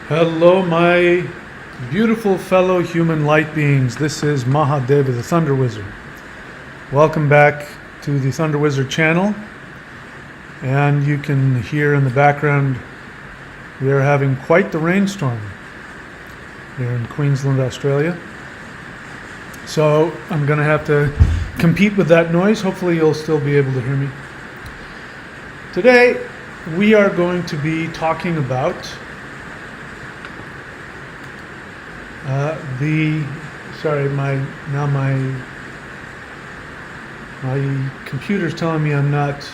Hello, my beautiful fellow human light beings. This is Mahadeva, the Thunder Wizard. Welcome back to the Thunder Wizard channel. And you can hear in the background, we are having quite the rainstorm here in Queensland, Australia. So I'm going to have to compete with that noise. Hopefully you'll still be able to hear me. Today, we are going to be talking about my computer's telling me I'm not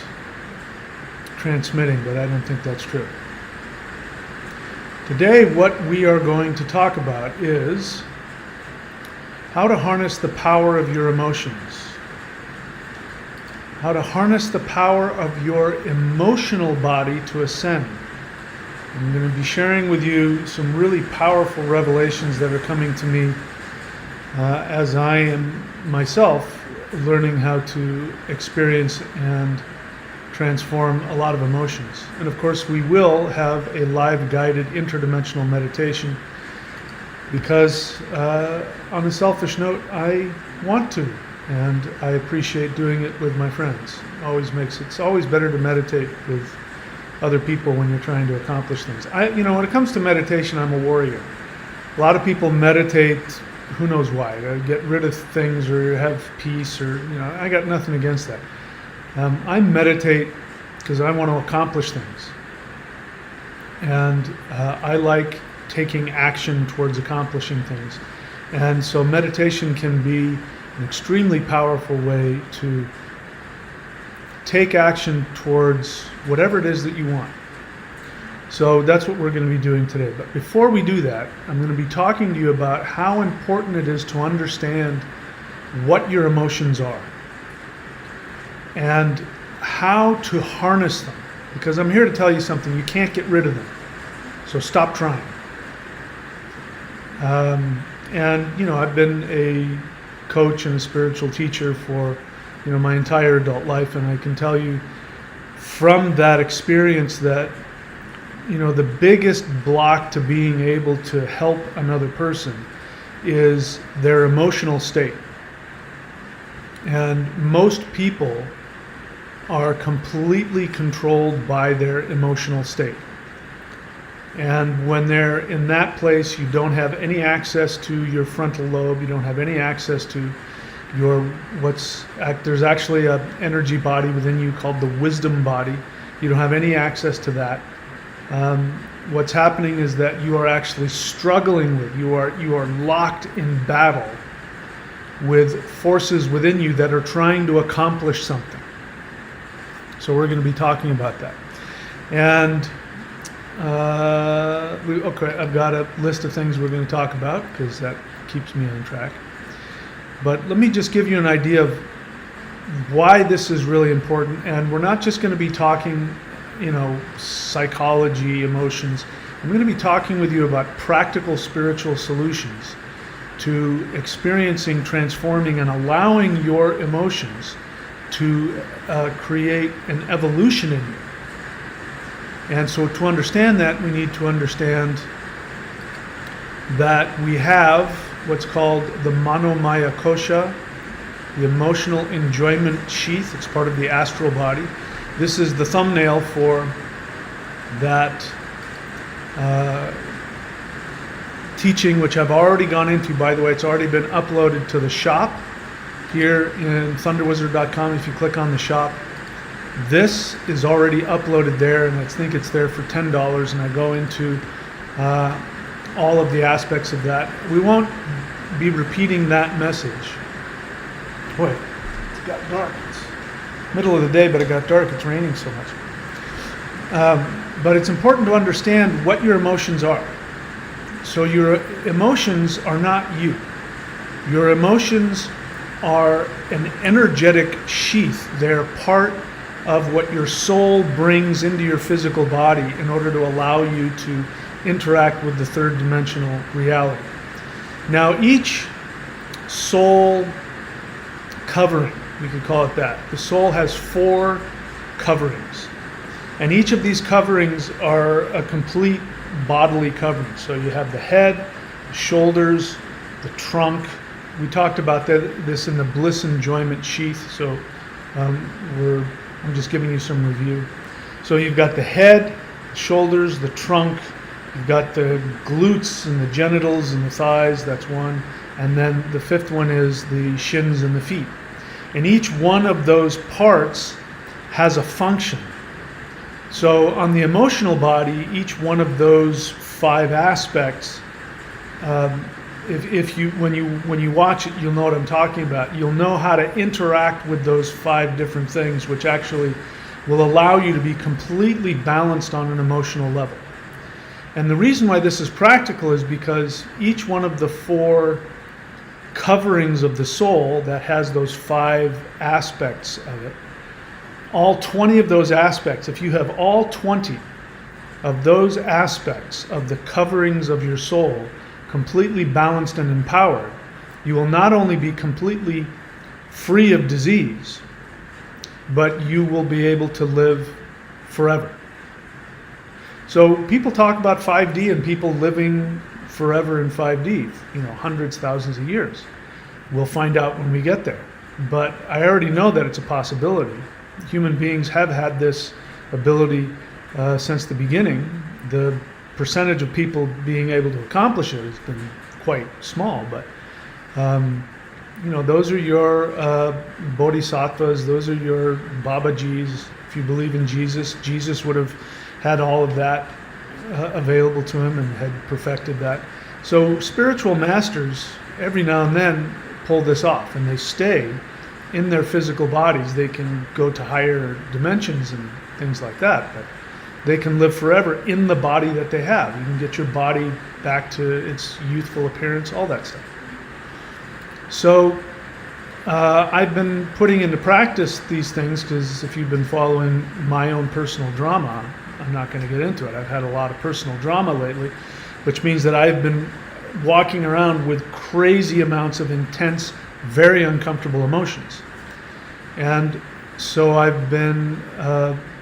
transmitting, but I don't think that's true. Today, what we are going to talk about is how to harness the power of your emotions. How to harness the power of your emotional body to ascend. I'm going to be sharing with you some really powerful revelations that are coming to me as I am myself learning how to experience and transform a lot of emotions. And of course, we will have a live guided interdimensional meditation because on a selfish note, I want to, and I appreciate doing it with my friends. It's always better to meditate with other people when you're trying to accomplish things. When it comes to meditation, I'm a warrior. A lot of people meditate, who knows why, to get rid of things or have peace, or I got nothing against that. I meditate because I want to accomplish things, and I like taking action towards accomplishing things. And so meditation can be an extremely powerful way to take action towards whatever it is that you want. So that's what we're going to be doing today. But before we do that, I'm going to be talking to you about how important it is to understand what your emotions are and how to harness them. Because I'm here to tell you something, you can't get rid of them. So stop trying. I've been a coach and a spiritual teacher for my entire adult life, and I can tell you from that experience that the biggest block to being able to help another person is their emotional state. And most people are completely controlled by their emotional state. And when they're in that place, you don't have any access to your frontal lobe, you don't have any access to there's actually an energy body within you called the wisdom body. You don't have any access to that. What's happening is that you are actually struggling with, you are locked in battle with forces within you that are trying to accomplish something. So we're going to be talking about that. And I've got a list of things we're going to talk about because that keeps me on track. But let me just give you an idea of why this is really important. And we're not just going to be talking, psychology, emotions. I'm going to be talking with you about practical spiritual solutions to experiencing, transforming, and allowing your emotions to create an evolution in you. And so to understand that, we need to understand that we have what's called the Manomaya Kosha, the emotional enjoyment sheath. It's part of the astral body. This is the thumbnail for that teaching, which I've already gone into. By the way, it's already been uploaded to the shop here in thunderwizard.com. If you click on the shop, this is already uploaded there, and I think it's there for $10, and I go into all of the aspects of that. We won't be repeating that message. Boy, it's got dark. It's middle of the day, but it got dark. It's raining so much. But it's important to understand what your emotions are. So your emotions are not you. Your emotions are an energetic sheath. They're part of what your soul brings into your physical body in order to allow you to interact with the third dimensional reality. Now, each soul covering, we could call it that, the soul has 4 coverings. And each of these coverings are a complete bodily coverings. So you have the head, the shoulders, the trunk. We talked about this in the bliss enjoyment sheath, so I'm just giving you some review. So you've got the head, the shoulders, the trunk, you've got the glutes and the genitals and the thighs, that's one, and then the fifth one is the shins and the feet. And each one of those parts has a function. So on the emotional body, each one of those 5 aspects, when you watch it, you'll know what I'm talking about. You'll know how to interact with those 5 different things, which actually will allow you to be completely balanced on an emotional level. And the reason why this is practical is because each one of the 4 coverings of the soul that has those 5 aspects of it, all 20 of those aspects, if you have all 20 of those aspects of the coverings of your soul completely balanced and empowered, you will not only be completely free of disease, but you will be able to live forever. So people talk about 5D and people living forever in 5D, hundreds, thousands of years. We'll find out when we get there. But I already know that it's a possibility. Human beings have had this ability since the beginning. The percentage of people being able to accomplish it has been quite small, but those are your bodhisattvas, those are your Babajis. If you believe in Jesus, Jesus would have had all of that available to him and had perfected that. So spiritual masters every now and then pull this off, and they stay in their physical bodies. They can go to higher dimensions and things like that, but they can live forever in the body that they have. You can get your body back to its youthful appearance, all that stuff. So I've been putting into practice these things because if you've been following my own personal drama, I'm not going to get into it. I've had a lot of personal drama lately, which means that I've been walking around with crazy amounts of intense, very uncomfortable emotions. And so I've been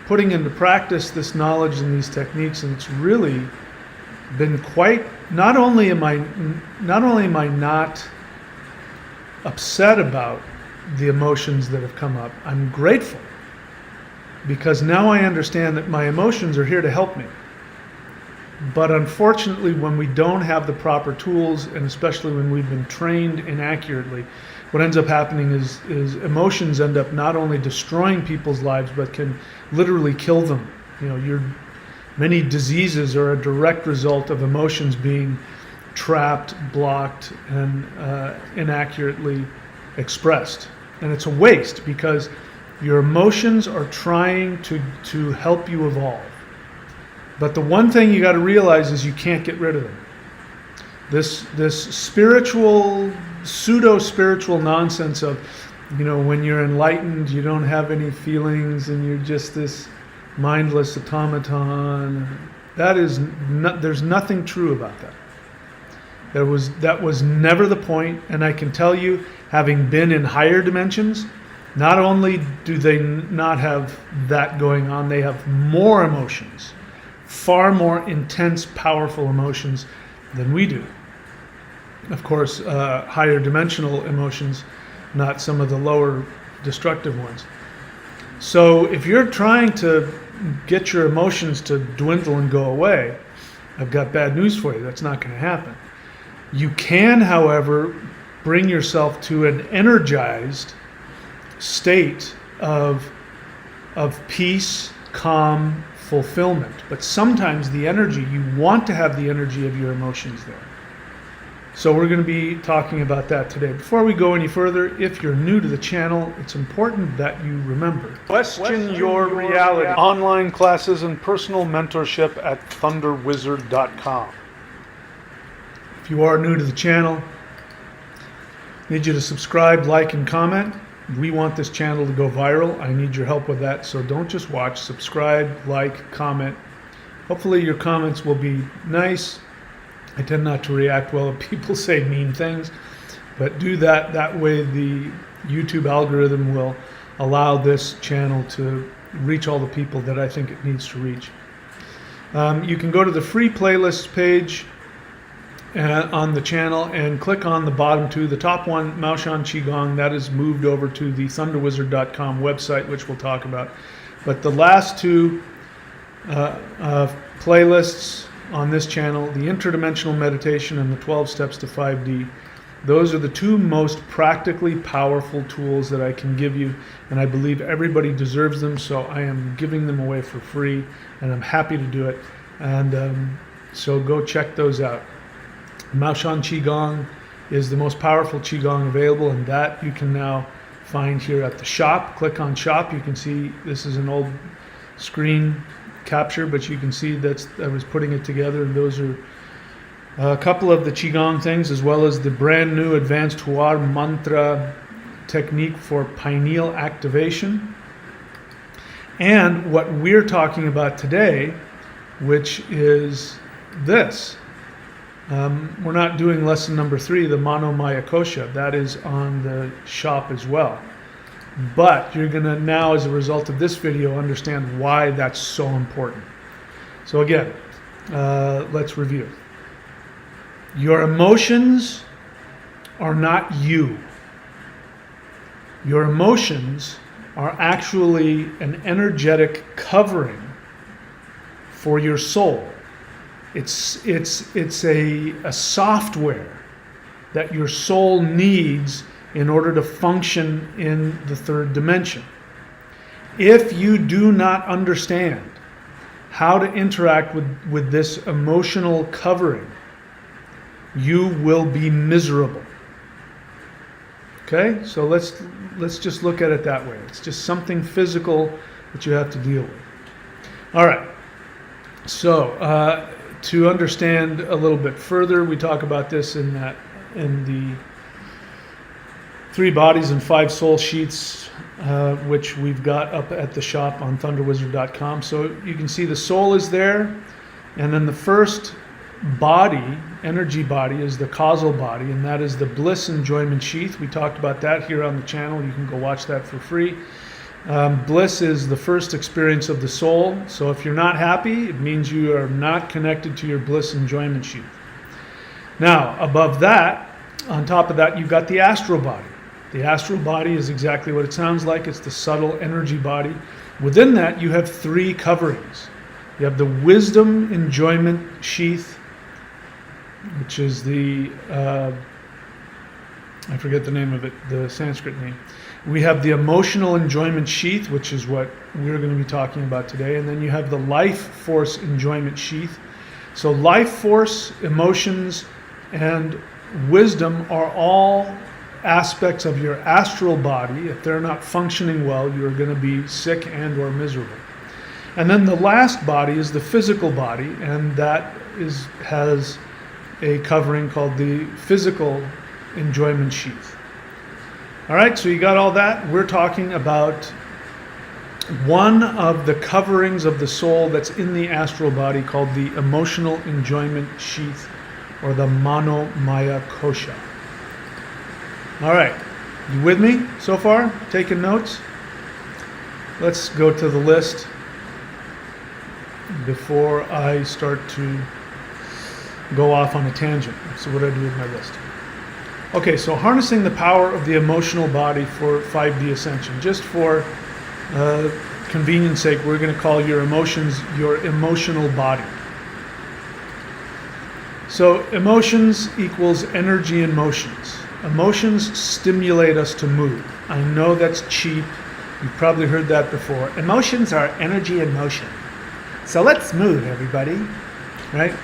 putting into practice this knowledge and these techniques, and it's really been quite, not only am I not upset about the emotions that have come up, I'm grateful, because now I understand that my emotions are here to help me. But unfortunately, when we don't have the proper tools, and especially when we've been trained inaccurately, what ends up happening is emotions end up not only destroying people's lives, but can literally kill them. Many diseases are a direct result of emotions being trapped, blocked, and inaccurately expressed. And it's a waste, because your emotions are trying to help you evolve. But the one thing you got to realize is you can't get rid of them. This spiritual, pseudo-spiritual nonsense of, when you're enlightened, you don't have any feelings and you're just this mindless automaton. There's nothing true about that. That was never the point, and I can tell you, having been in higher dimensions, not only do they not have that going on, they have more emotions, far more intense, powerful emotions than we do. Of course, higher dimensional emotions, not some of the lower destructive ones. So if you're trying to get your emotions to dwindle and go away, I've got bad news for you. That's not going to happen. You can, however, bring yourself to an energized state of peace, calm, fulfillment. But sometimes the energy, you want to have the energy of your emotions there. So we're going to be talking about that today. Before we go any further, if you're new to the channel, it's important that you remember. Question your reality. Online classes and personal mentorship at thunderwizard.com. If you are new to the channel, I need you to subscribe, like, and comment. We want this channel to go viral. I need your help with that. So don't just watch, subscribe, like, comment. Hopefully your comments will be nice. I tend not to react well if people say mean things, but do that. That way the YouTube algorithm will allow this channel to reach all the people that I think it needs to reach. You can go to the free playlists page on the channel and click on the bottom two. The top one, Maoshan Qigong, that is moved over to the thunderwizard.com website, which we'll talk about. But the last two playlists on this channel, the Interdimensional Meditation and the 12 Steps to 5D, those are the two most practically powerful tools that I can give you, and I believe everybody deserves them, so I am giving them away for free, and I'm happy to do it. And so go check those out. Maoshan Qigong is the most powerful Qigong available, and that you can now find here at the shop. Click on shop. You can see this is an old screen capture, but you can see that I was putting it together, and those are a couple of the Qigong things, as well as the brand new advanced Huar mantra technique for pineal activation. And what we're talking about today, which is this. We're not doing lesson number 3, the Mano Maya Kosha. That is on the shop as well. But you're going to now, as a result of this video, understand why that's so important. So again, let's review. Your emotions are not you. Your emotions are actually an energetic covering for your soul. It's a software that your soul needs in order to function in the third dimension. If you do not understand how to interact with this emotional covering, you will be miserable. Okay? So let's just look at it that way. It's just something physical that you have to deal with. All right. So to understand a little bit further, we talk about this in the 3 bodies and 5 soul sheaths, which we've got up at the shop on thunderwizard.com. So you can see the soul is there, and then the first body, energy body, is the causal body, and that is the bliss enjoyment sheath. We talked about that here on the channel. You can go watch that for free. Bliss is the first experience of the soul. So if you're not happy, it means you are not connected to your bliss enjoyment sheath. Now, above that, on top of that, you've got the astral body. The astral body is exactly what it sounds like. It's the subtle energy body. Within that, you have 3 coverings. You have the wisdom enjoyment sheath, which is the, I forget the name of it, the Sanskrit name. We have the emotional enjoyment sheath, which is what we're going to be talking about today. And then you have the life force enjoyment sheath. So life force, emotions, and wisdom are all aspects of your astral body. If they're not functioning well, you're going to be sick and or miserable. And then the last body is the physical body, and that has a covering called the physical enjoyment sheath. All right, so you got all that. We're talking about one of the coverings of the soul that's in the astral body called the emotional enjoyment sheath, or the Mano Maya Kosha. All right, you with me so far? Taking notes? Let's go to the list before I start to go off on a tangent. So what do I do with my list? Okay, so harnessing the power of the emotional body for 5D ascension. Just for convenience sake, we're going to call your emotions your emotional body. So emotions equals energy and motions. Emotions stimulate us to move. I know that's cheap. You've probably heard that before. Emotions are energy and motion. So let's move, everybody. Right?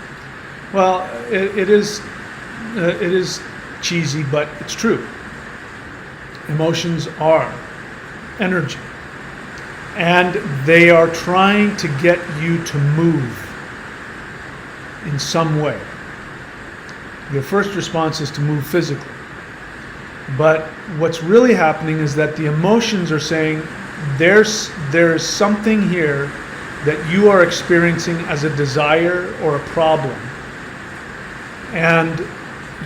Well, it is cheesy, but it's true. Emotions are energy. And they are trying to get you to move in some way. Your first response is to move physically. But what's really happening is that the emotions are saying there's something here that you are experiencing as a desire or a problem. And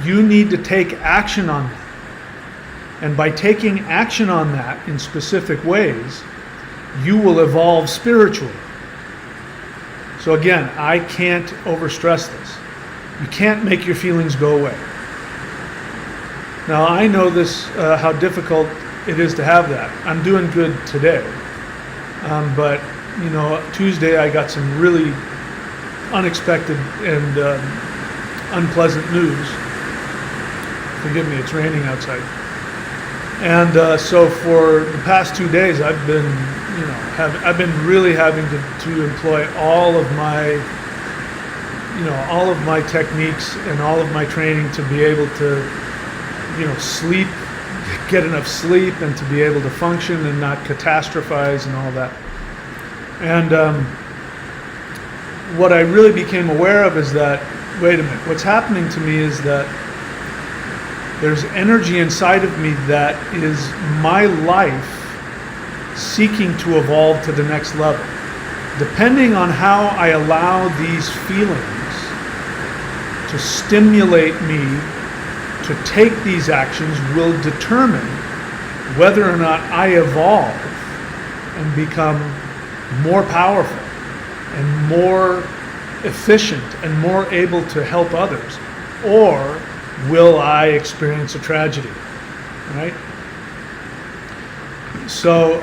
you need to take action on that. And by taking action on that in specific ways, you will evolve spiritually. So again, I can't overstress this. You can't make your feelings go away. Now I know this, how difficult it is to have that. I'm doing good today. But you know, Tuesday I got some really unexpected and unpleasant news. Forgive me, it's raining outside. And so for the past 2 days, I've been, you know, I've been really having to employ all of my, you know, all of my techniques and all of my training to be able to, you know, sleep, get enough sleep, and to be able to function and not catastrophize and all that. And what I really became aware of is that, wait a minute, what's happening to me is that there's energy inside of me that is my life seeking to evolve to the next level. Depending on how I allow these feelings to stimulate me to take these actions will determine whether or not I evolve and become more powerful and more efficient and more able to help others, or will I experience a tragedy, right? So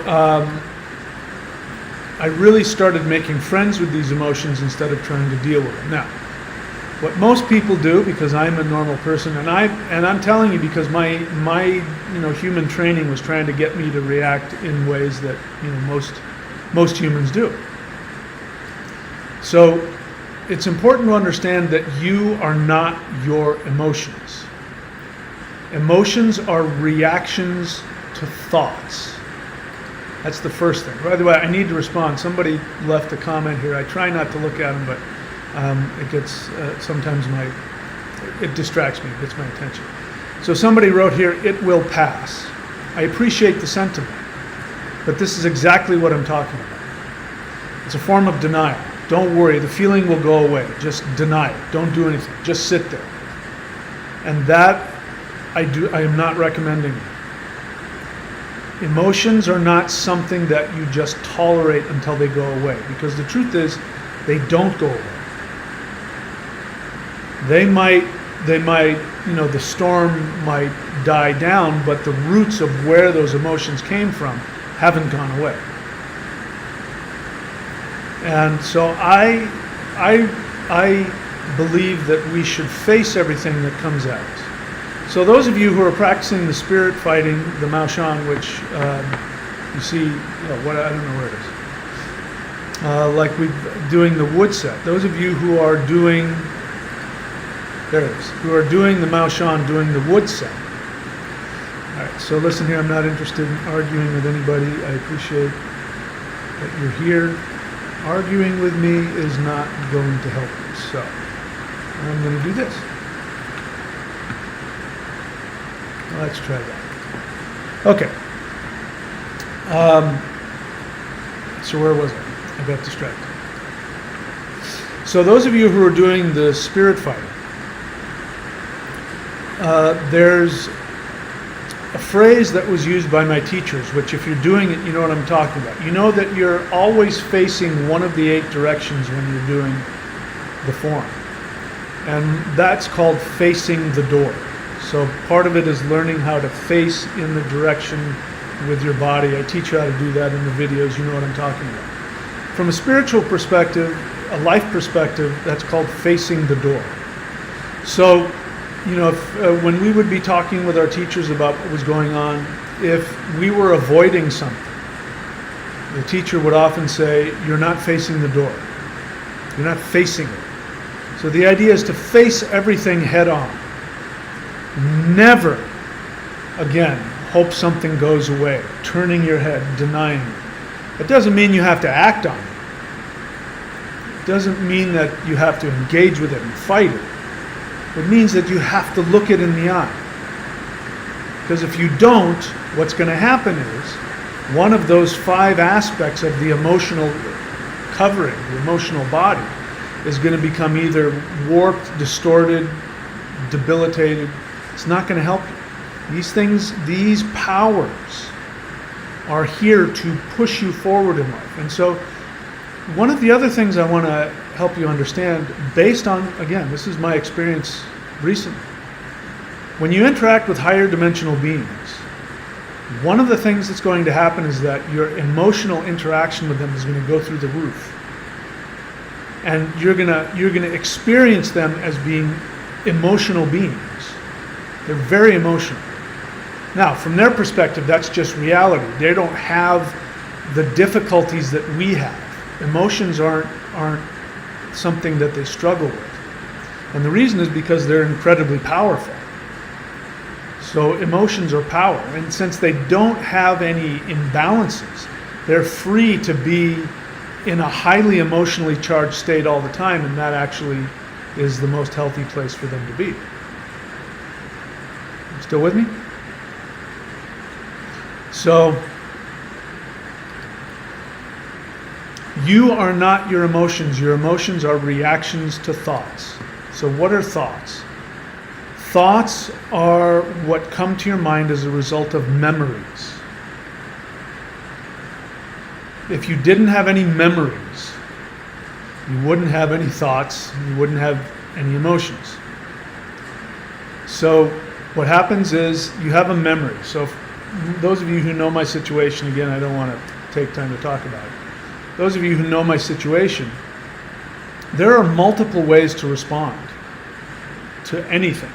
I really started making friends with these emotions instead of trying to deal with them. Now, what most people do, because I'm a normal person, and I'm telling you because my you know, human training was trying to get me to react in ways that, you know, most humans do. So it's important to understand that you are not your emotions. Emotions are reactions to thoughts. That's the first thing. By the way, I need to respond. Somebody left a comment here. I try not to look at them, but it gets, sometimes it distracts me, it gets my attention. So somebody wrote here, "It will pass." I appreciate the sentiment, but this is exactly what I'm talking about. It's a form of denial. Don't worry, the feeling will go away. Just deny it. Don't do anything. Just sit there. And that I am not recommending. Emotions are not something that you just tolerate until they go away, because the truth is they don't go away. They might, you know, the storm might die down, but the roots of where those emotions came from haven't gone away. And so I believe that we should face everything that comes at us. So those of you who are practicing the spirit fighting, the Mao Shan, which you see, you know, what, I don't know where it is. Like we're doing the wood set. Those of you who are doing, there it is, who are doing the Mao Shan, doing the wood set. All right, so listen here, I'm not interested in arguing with anybody. I appreciate that you're here. Arguing with me is not going to help you, so I'm going to do this. Let's try that. Okay. So where was I? I got distracted. So those of you who are doing the spirit fighting, there's a phrase that was used by my teachers, which if you're doing it, you know what I'm talking about. You know that you're always facing one of the 8 directions when you're doing the form. And that's called facing the door. So part of it is learning how to face in the direction with your body. I teach you how to do that in the videos. You know what I'm talking about. From a spiritual perspective, a life perspective, that's called facing the door. So, you know, if, when we would be talking with our teachers about what was going on, if we were avoiding something, the teacher would often say, "You're not facing the door. You're not facing it." So the idea is to face everything head on. Never, again, hope something goes away, turning your head, denying it. It doesn't mean you have to act on it. It doesn't mean that you have to engage with it and fight it. It means that you have to look it in the eye. Because if you don't, what's going to happen is one of those 5 aspects of the emotional covering, the emotional body, is going to become either warped, distorted, debilitated. It's not going to help you. These things, these powers are here to push you forward in life. And so one of the other things I want to help you understand, based on, again, this is my experience recently. When you interact with higher dimensional beings, one of the things that's going to happen is that your emotional interaction with them is going to go through the roof. And you're gonna experience them as being emotional beings. They're very emotional. Now, from their perspective, that's just reality. They don't have the difficulties that we have. Emotions aren't something that they struggle with. And the reason is because they're incredibly powerful. So emotions are power. And since they don't have any imbalances, they're free to be in a highly emotionally charged state all the time, and that actually is the most healthy place for them to be. Still with me? So, you are not your emotions. Your emotions are reactions to thoughts. So what are thoughts? Thoughts are what come to your mind as a result of memories. If you didn't have any memories, you wouldn't have any thoughts, you wouldn't have any emotions. So what happens is you have a memory. So those of you who know my situation, again, I don't want to take time to talk about it. Those of you who know my situation, there are multiple ways to respond to anything.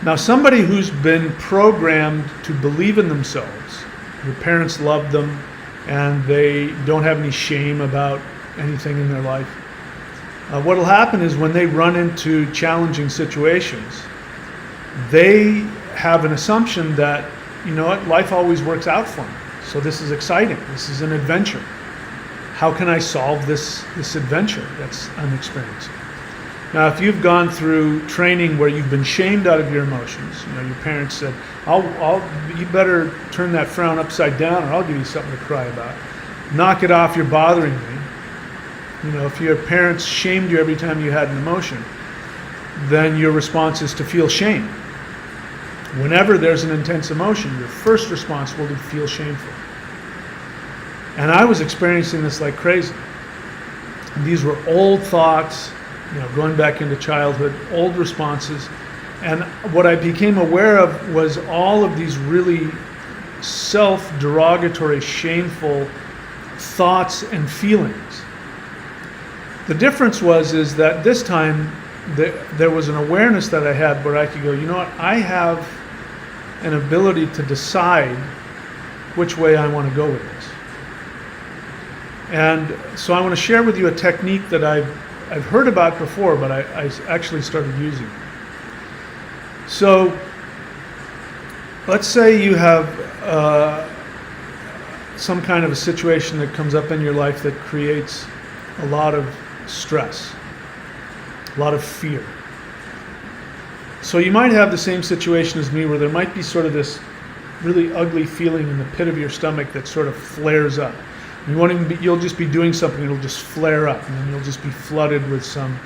Now, somebody who's been programmed to believe in themselves, your parents love them, and they don't have any shame about anything in their life. What will happen is when they run into challenging situations, they have an assumption that, you know what, life always works out for me. So this is exciting. This is an adventure. How can I solve this adventure that's I'm experiencing? Now, if you've gone through training where you've been shamed out of your emotions, you know, your parents said, you better turn that frown upside down or I'll give you something to cry about. Knock it off, you're bothering me. You know, if your parents shamed you every time you had an emotion, then your response is to feel shame. Whenever there's an intense emotion, your first response will be to feel shameful. And I was experiencing this like crazy. And these were old thoughts, you know, going back into childhood, old responses. And what I became aware of was all of these really self-derogatory, shameful thoughts and feelings. The difference is that this time there was an awareness that I had where I could go, you know what, I have an ability to decide which way I want to go with this. And so I want to share with you a technique that I've heard about before, but I actually started using it. So let's say you have some kind of a situation that comes up in your life that creates a lot of stress, a lot of fear. So you might have the same situation as me where there might be sort of this really ugly feeling in the pit of your stomach that sort of flares up. You'll just be doing something, it'll just flare up, and then you'll just be flooded with some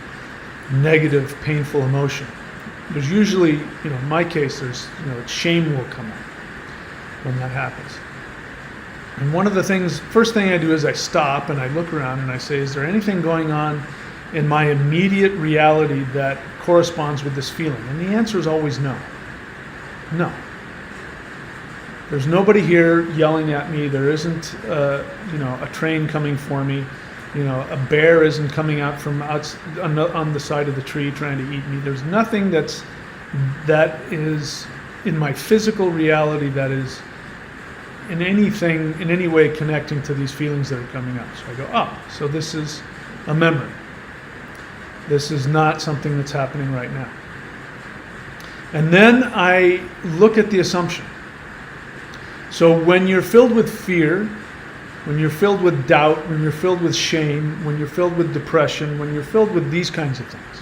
negative, painful emotion. There's usually, you know, in my case, shame will come up when that happens. And one of the things, first thing I do is I stop and I look around and I say, is there anything going on in my immediate reality that corresponds with this feeling? And the answer is always no. No. There's nobody here yelling at me. There isn't, a train coming for me. You know, a bear isn't coming out from on the side of the tree trying to eat me. There's nothing that is in my physical reality that is in any way connecting to these feelings that are coming up. So I go, so this is a memory. This is not something that's happening right now. And then I look at the assumption. So when you're filled with fear, when you're filled with doubt, when you're filled with shame, when you're filled with depression, when you're filled with these kinds of things,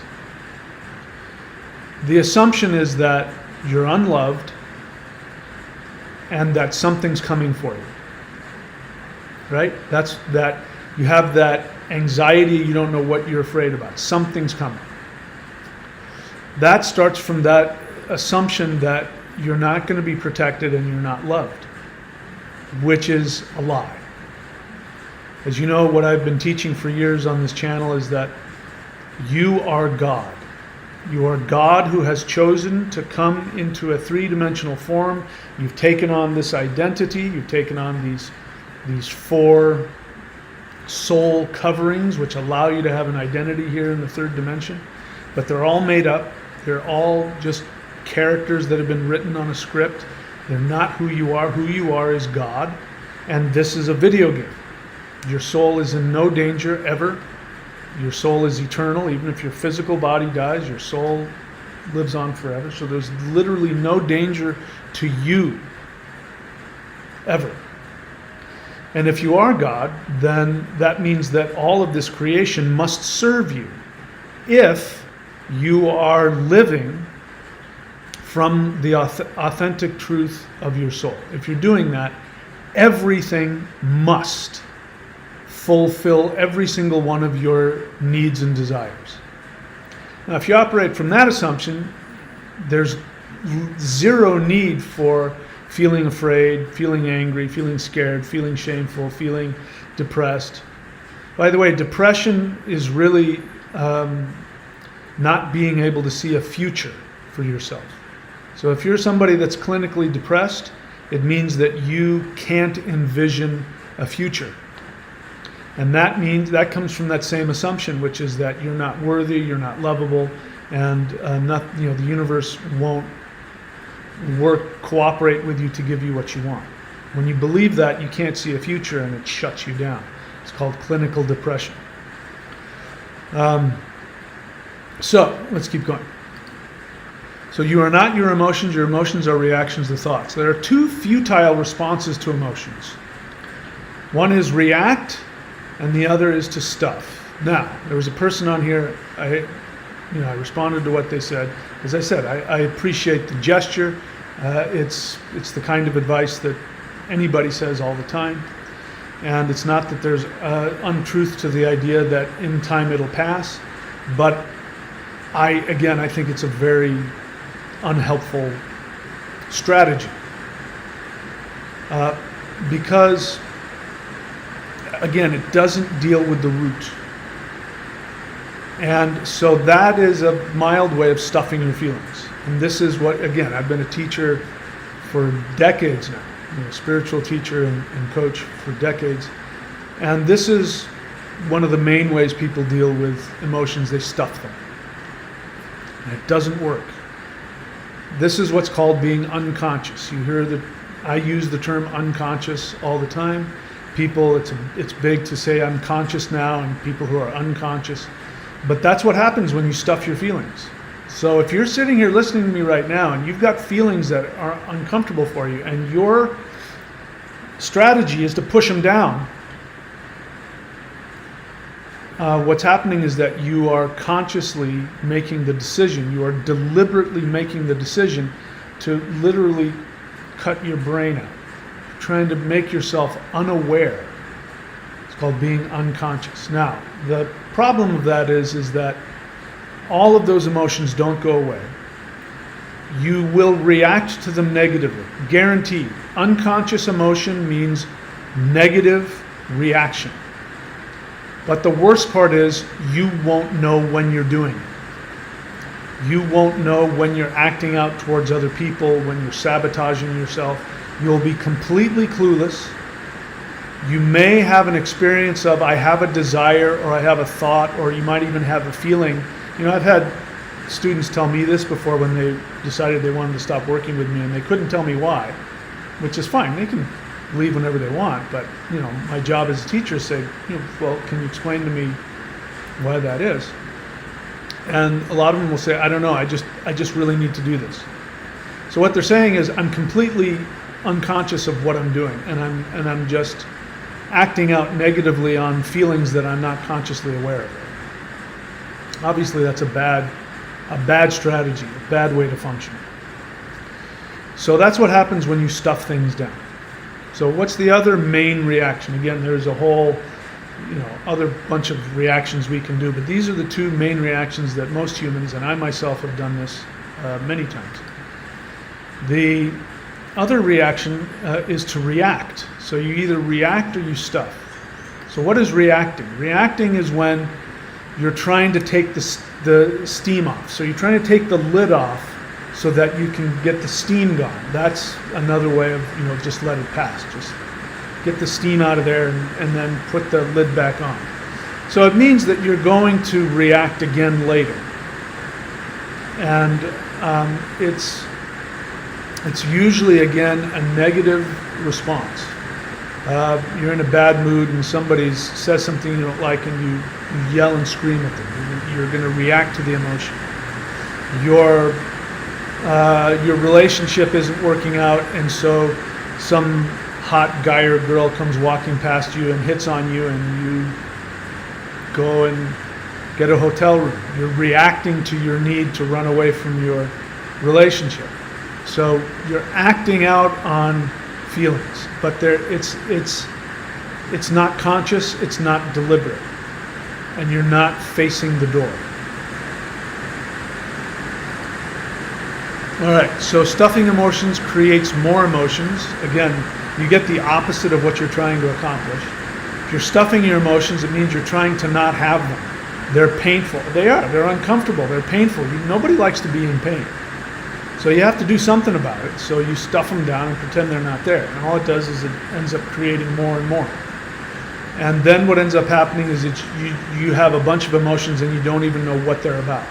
the assumption is that you're unloved and that something's coming for you. Right? That's that you have that anxiety, you don't know what you're afraid about. Something's coming. That starts from that assumption that you're not going to be protected and you're not loved, which is a lie. As you know, what I've been teaching for years on this channel is that you are God. You are God who has chosen to come into a three-dimensional form. You've taken on this identity. You've taken on these four soul coverings, which allow you to have an identity here in the third dimension. But they're all made up. They're all just characters that have been written on a script. They're not who you are. Who you are is God. And this is a video game. Your soul is in no danger ever. Your soul is eternal. Even if your physical body dies, your soul lives on forever. So there's literally no danger to you ever. And if you are God, then that means that all of this creation must serve you if you are living from the authentic truth of your soul. If you're doing that, everything must fulfill every single one of your needs and desires. Now, if you operate from that assumption, there's zero need for feeling afraid, feeling angry, feeling scared, feeling shameful, feeling depressed. By the way, depression is really not being able to see a future for yourself. So if you're somebody that's clinically depressed, it means that you can't envision a future. And that means that comes from that same assumption, which is that you're not worthy, you're not lovable, and the universe won't cooperate with you to give you what you want. When you believe that, you can't see a future, and it shuts you down. It's called clinical depression. So let's keep going. So you are not your emotions. Your emotions are reactions to thoughts. There are two futile responses to emotions. One is react, and the other is to stuff. Now, there was a person on here, I responded to what they said. As I said, I appreciate the gesture. It's the kind of advice that anybody says all the time. And it's not that there's untruth to the idea that in time it'll pass, but I think it's a very unhelpful strategy. Because again, it doesn't deal with the root. And so that is a mild way of stuffing your feelings. And this is what, again, I've been a teacher for decades now, spiritual teacher and coach for decades. And this is one of the main ways people deal with emotions. They stuff them. And it doesn't work. This is what's called being unconscious. You hear that I use the term unconscious all the time. People, it's big to say I'm conscious now, and people who are unconscious. But that's what happens when you stuff your feelings. So if you're sitting here listening to me right now and you've got feelings that are uncomfortable for you, and your strategy is to push them down, what's happening is that you are consciously making the decision, you are deliberately making the decision to literally cut your brain out. Trying to make yourself unaware. It's called being unconscious. Now, the problem of that is that all of those emotions don't go away. You will react to them negatively, guaranteed. Unconscious emotion means negative reaction. But the worst part is you won't know when you're doing it. You won't know when you're acting out towards other people, when you're sabotaging yourself. You'll be completely clueless. You may have an experience of I have a desire or I have a thought, or you might even have a feeling. I've had students tell me this before when they decided they wanted to stop working with me and they couldn't tell me why, which is fine. They can leave whenever they want, but my job as a teacher is to say, well, can you explain to me why that is? And a lot of them will say, I don't know, I just really need to do this. So what they're saying is I'm completely unconscious of what I'm doing, and I'm just acting out negatively on feelings that I'm not consciously aware of. Obviously, that's a bad strategy, a bad way to function. So that's what happens when you stuff things down. So what's the other main reaction? Again, there's a whole other bunch of reactions we can do, but these are the two main reactions that most humans, and I myself have done this many times. The other reaction is to react. So you either react or you stuff. So what is reacting? Reacting is when you're trying to take the steam off. So you're trying to take the lid off so that you can get the steam gone. That's another way of, just let it pass. Just get the steam out of there and then put the lid back on. So it means that you're going to react again later. And it's usually, again, a negative response. You're in a bad mood and somebody says something you don't like and you yell and scream at them. You're going to react to the emotion. Your relationship isn't working out, and so some hot guy or girl comes walking past you and hits on you, and you go and get a hotel room. You're reacting to your need to run away from your relationship. So you're acting out on feelings, but it's not conscious, it's not deliberate, and you're not facing the door. All right, so stuffing emotions creates more emotions. Again, you get the opposite of what you're trying to accomplish. If you're stuffing your emotions, it means you're trying to not have them. They're painful. They are. They're uncomfortable. They're painful. Nobody likes to be in pain. So you have to do something about it. So you stuff them down and pretend they're not there. And all it does is it ends up creating more and more. And then what ends up happening is that you have a bunch of emotions and you don't even know what they're about.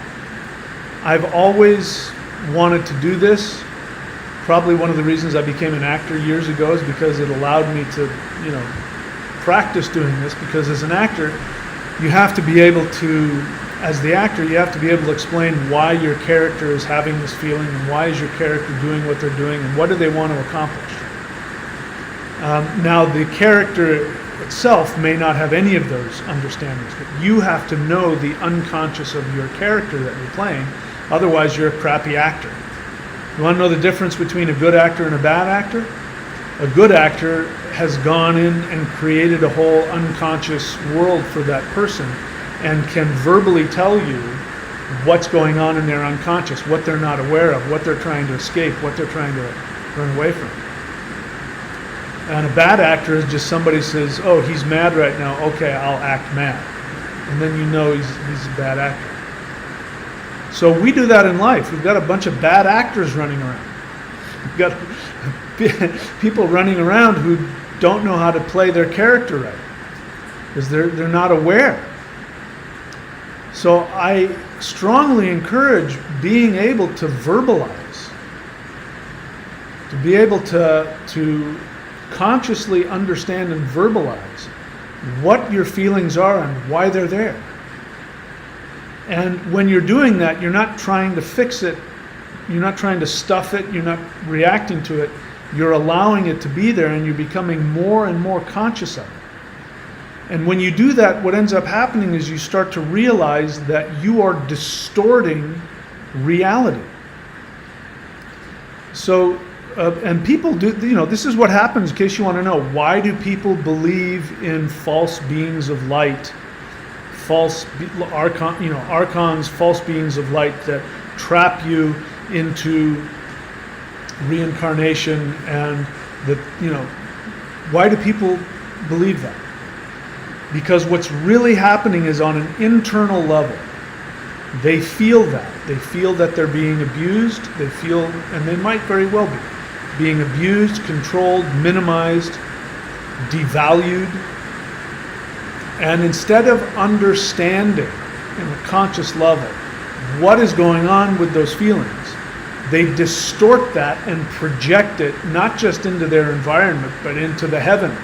I've always wanted to do this. Probably one of the reasons I became an actor years ago is because it allowed me to, practice doing this, because as an actor, you have to be able to, as the actor, you have to be able to explain why your character is having this feeling and why is your character doing what they're doing and what do they want to accomplish. Now, the character itself may not have any of those understandings, but you have to know the unconscious of your character that you're playing. Otherwise, you're a crappy actor. You want to know the difference between a good actor and a bad actor? A good actor has gone in and created a whole unconscious world for that person and can verbally tell you what's going on in their unconscious, what they're not aware of, what they're trying to escape, what they're trying to run away from. And a bad actor is just somebody says, oh, he's mad right now, okay, I'll act mad. And then you know he's a bad actor. So we do that in life. We've got a bunch of bad actors running around. We've got people running around who don't know how to play their character right because they're not aware. So I strongly encourage being able to verbalize, to be able to consciously understand and verbalize what your feelings are and why they're there. And when you're doing that, you're not trying to fix it, you're not trying to stuff it, you're not reacting to it, you're allowing it to be there and you're becoming more and more conscious of it. And when you do that, what ends up happening is you start to realize that you are distorting reality. So, and people do, this is what happens, in case you want to know. Why do people believe in false beings of light? False archons, false beings of light that trap you into reincarnation, and why do people believe that? Because what's really happening is on an internal level. They feel that. They feel that they're being abused. They feel, and they might very well be, being abused, controlled, minimized, devalued. And instead of understanding in a conscious level what is going on with those feelings, they distort that and project it not just into their environment, but into the heavens.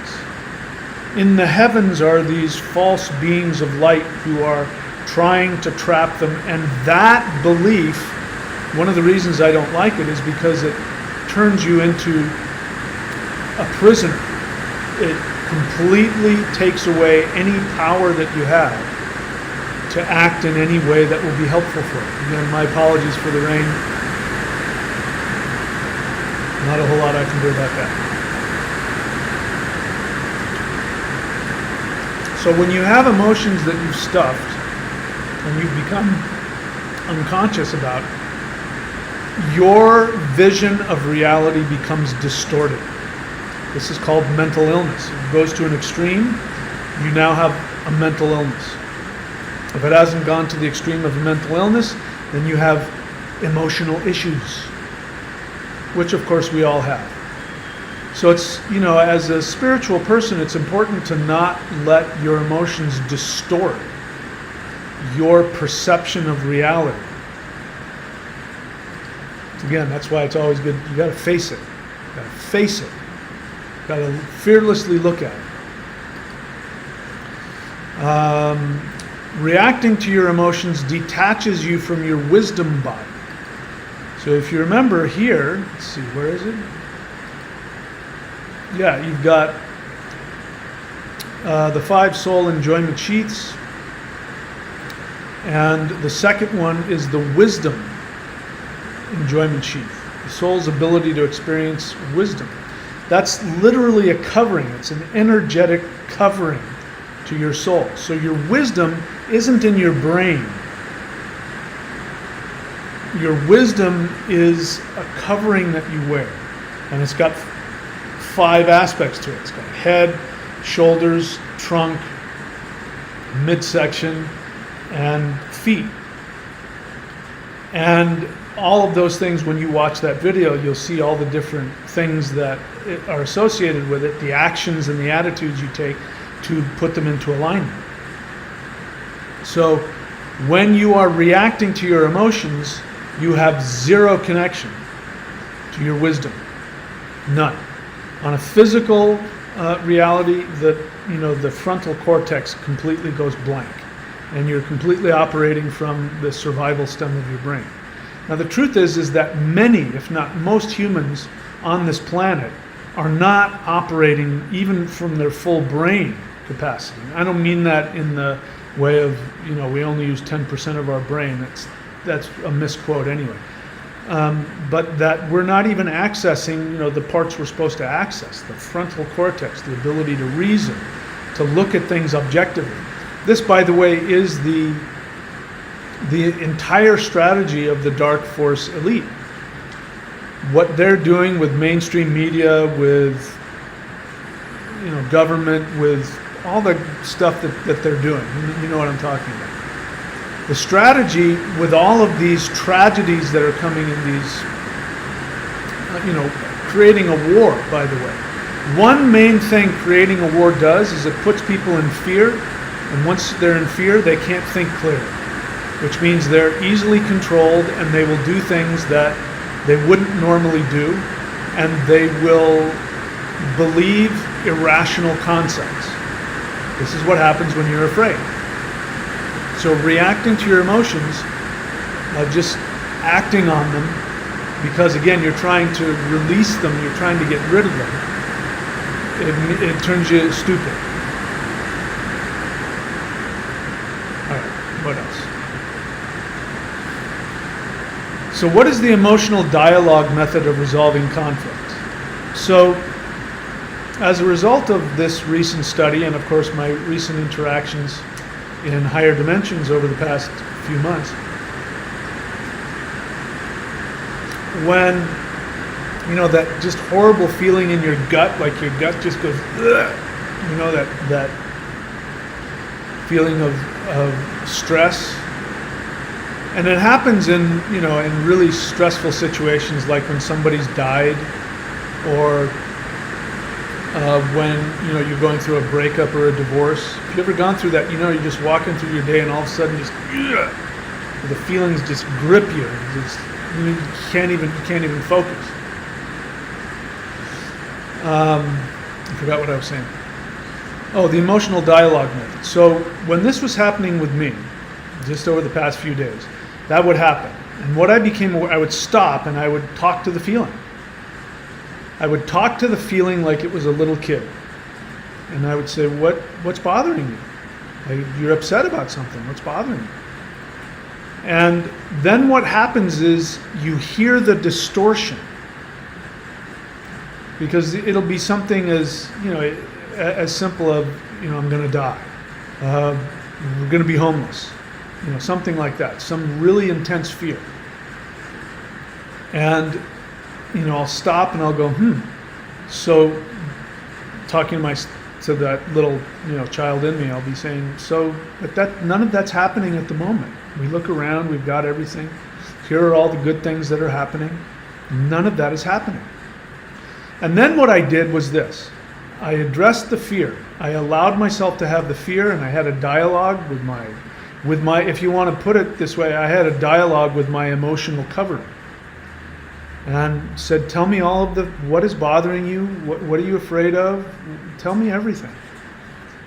In the heavens are these false beings of light who are trying to trap them, and that belief, one of the reasons I don't like it is because it turns you into a prisoner. It completely takes away any power that you have to act in any way that will be helpful for you. Again, my apologies for the rain. Not a whole lot I can do about that. So when you have emotions that you've stuffed and you've become unconscious about, your vision of reality becomes distorted. This is called mental illness. It goes to an extreme. you now have a mental illness. If it hasn't gone to the extreme of a mental illness, then you have emotional issues, which of course we all have. So it's, as a spiritual person, it's important to not let your emotions distort your perception of reality. Again, that's why it's always good. You got to face it. You got to face it. You got to fearlessly look at it. Reacting to your emotions detaches you from your wisdom body. So if you remember here, let's see, where is it? Yeah, you've got the 5 soul enjoyment sheaths, and the second one is the wisdom enjoyment sheath, the soul's ability to experience wisdom. That's literally a covering. It's an energetic covering to your soul. So your wisdom isn't in your brain. Your wisdom is a covering that you wear, and it's got 5 aspects to it. It's got head, shoulders, trunk, midsection, and feet. And all of those things, when you watch that video, you'll see all the different things that are associated with it, the actions and the attitudes you take to put them into alignment. So when you are reacting to your emotions, you have 0 connection to your wisdom. None. On a physical reality, the frontal cortex completely goes blank, and you're completely operating from the survival stem of your brain. Now the truth is that many, if not most humans on this planet are not operating even from their full brain capacity. I don't mean that in the way of, we only use 10% of our brain. That's a misquote anyway. But that we're not even accessing, the parts we're supposed to access, the frontal cortex, the ability to reason, to look at things objectively. This, by the way, is the entire strategy of the Dark Force elite. What they're doing with mainstream media, with government, with all the stuff that they're doing. You know what I'm talking about. The strategy with all of these tragedies that are coming in these, creating a war, by the way. One main thing creating a war does is it puts people in fear, and once they're in fear, they can't think clearly, which means they're easily controlled, and they will do things that they wouldn't normally do, and they will believe irrational concepts. This is what happens when you're afraid. So reacting to your emotions, just acting on them, because again, you're trying to release them, you're trying to get rid of them, it turns you stupid. All right, what else? So what is the emotional dialogue method of resolving conflict? So as a result of this recent study, and of course my recent interactions in higher dimensions over the past few months, when that just horrible feeling in your gut, like your gut just goes, ugh, that feeling of stress, and it happens in in really stressful situations, like when somebody's died, or when you're going through a breakup or a divorce. If you've ever gone through that, you're just walking through your day and all of a sudden just the feelings just grip you. You can't even focus. I forgot what I was saying. Oh, the emotional dialogue method. So when this was happening with me, just over the past few days, that would happen. And what I became aware, I would stop and I would talk to the feeling. I would talk to the feeling like it was a little kid. And I would say, what's bothering you? You're upset about something. What's bothering you? And then what happens is you hear the distortion. Because it'll be something as, as simple as, I'm going to die. We're going to be homeless. Something like that. Some really intense fear. And I'll stop and I'll go, So talking to to that little, child in me, I'll be saying, so, but none of that's happening at the moment. We look around, we've got everything. Here are all the good things that are happening. None of that is happening. And then what I did was this. I addressed the fear. I allowed myself to have the fear, and I had a dialogue with my, if you want to put it this way, I had a dialogue with my emotional covering. And said, tell me all of what is bothering you, what are you afraid of? Tell me everything.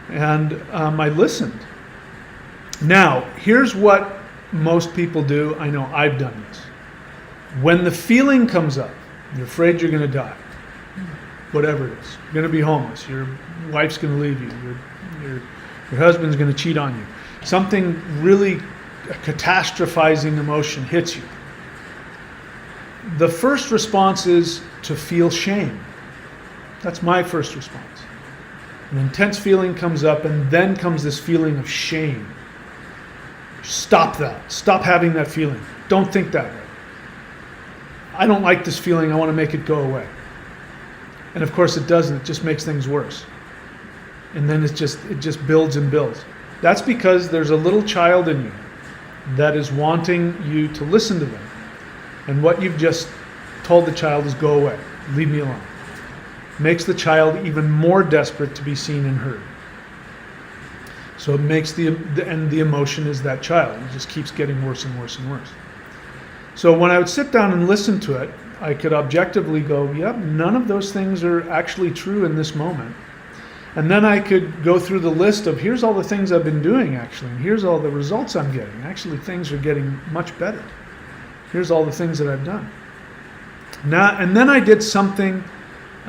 And I listened. Now, here's what most people do. I know I've done this. When the feeling comes up, you're afraid you're going to die, whatever it is. You're going to be homeless. Your wife's going to leave you. Your husband's going to cheat on you. Something really, a catastrophizing emotion hits you. The first response is to feel shame. That's my first response. An intense feeling comes up, and then comes this feeling of shame. Stop that. Stop having that feeling. Don't think that way. I don't like this feeling. I want to make it go away. And of course it doesn't. It just makes things worse. And then it just builds and builds. That's because there's a little child in you that is wanting you to listen to them. And what you've just told the child is go away, leave me alone. Makes the child even more desperate to be seen and heard. So it makes the emotion is that child. It just keeps getting worse and worse and worse. So when I would sit down and listen to it, I could objectively go, yep, none of those things are actually true in this moment. And then I could go through the list of here's all the things I've been doing actually, and here's all the results I'm getting. Actually, things are getting much better. Here's all the things that I've done. Now, and then I did something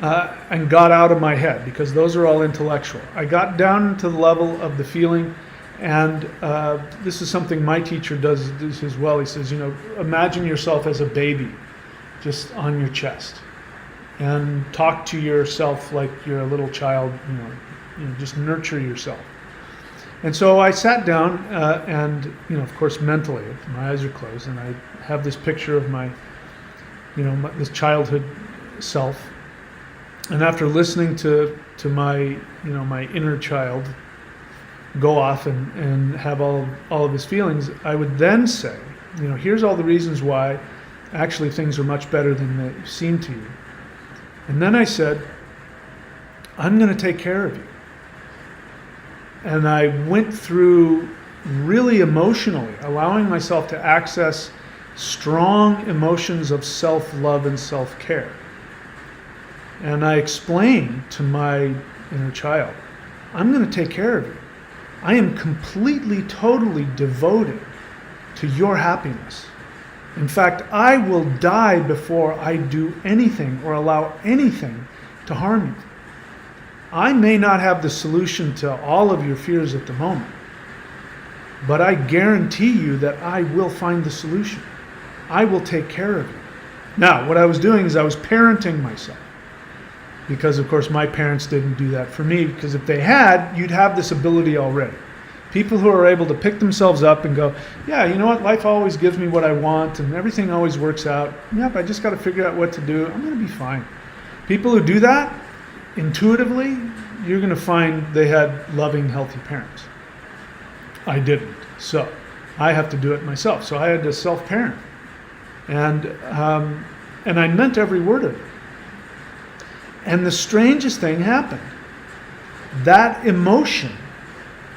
and got out of my head, because those are all intellectual. I got down to the level of the feeling, and this is something my teacher does as well. He says, imagine yourself as a baby just on your chest, and talk to yourself like you're a little child, just nurture yourself. And so I sat down and, of course, mentally, my eyes are closed, and I have this picture of my, this childhood self. And after listening to my, my inner child go off and have all of his feelings, I would then say, here's all the reasons why actually things are much better than they seem to you. And then I said, I'm going to take care of you. And I went through really emotionally, allowing myself to access strong emotions of self-love and self-care. And I explained to my inner child, I'm going to take care of you. I am completely, totally devoted to your happiness. In fact, I will die before I do anything or allow anything to harm you. I may not have the solution to all of your fears at the moment, but I guarantee you that I will find the solution. I will take care of you. Now, what I was doing is I was parenting myself, because of course my parents didn't do that for me, because if they had, you'd have this ability already. People who are able to pick themselves up and go, yeah, you know what, life always gives me what I want and everything always works out. Yep, I just got to figure out what to do. I'm going to be fine. People who do that, intuitively, you're going to find they had loving, healthy parents. I didn't. So I have to do it myself. So I had to self-parent. And I meant every word of it. And the strangest thing happened. That emotion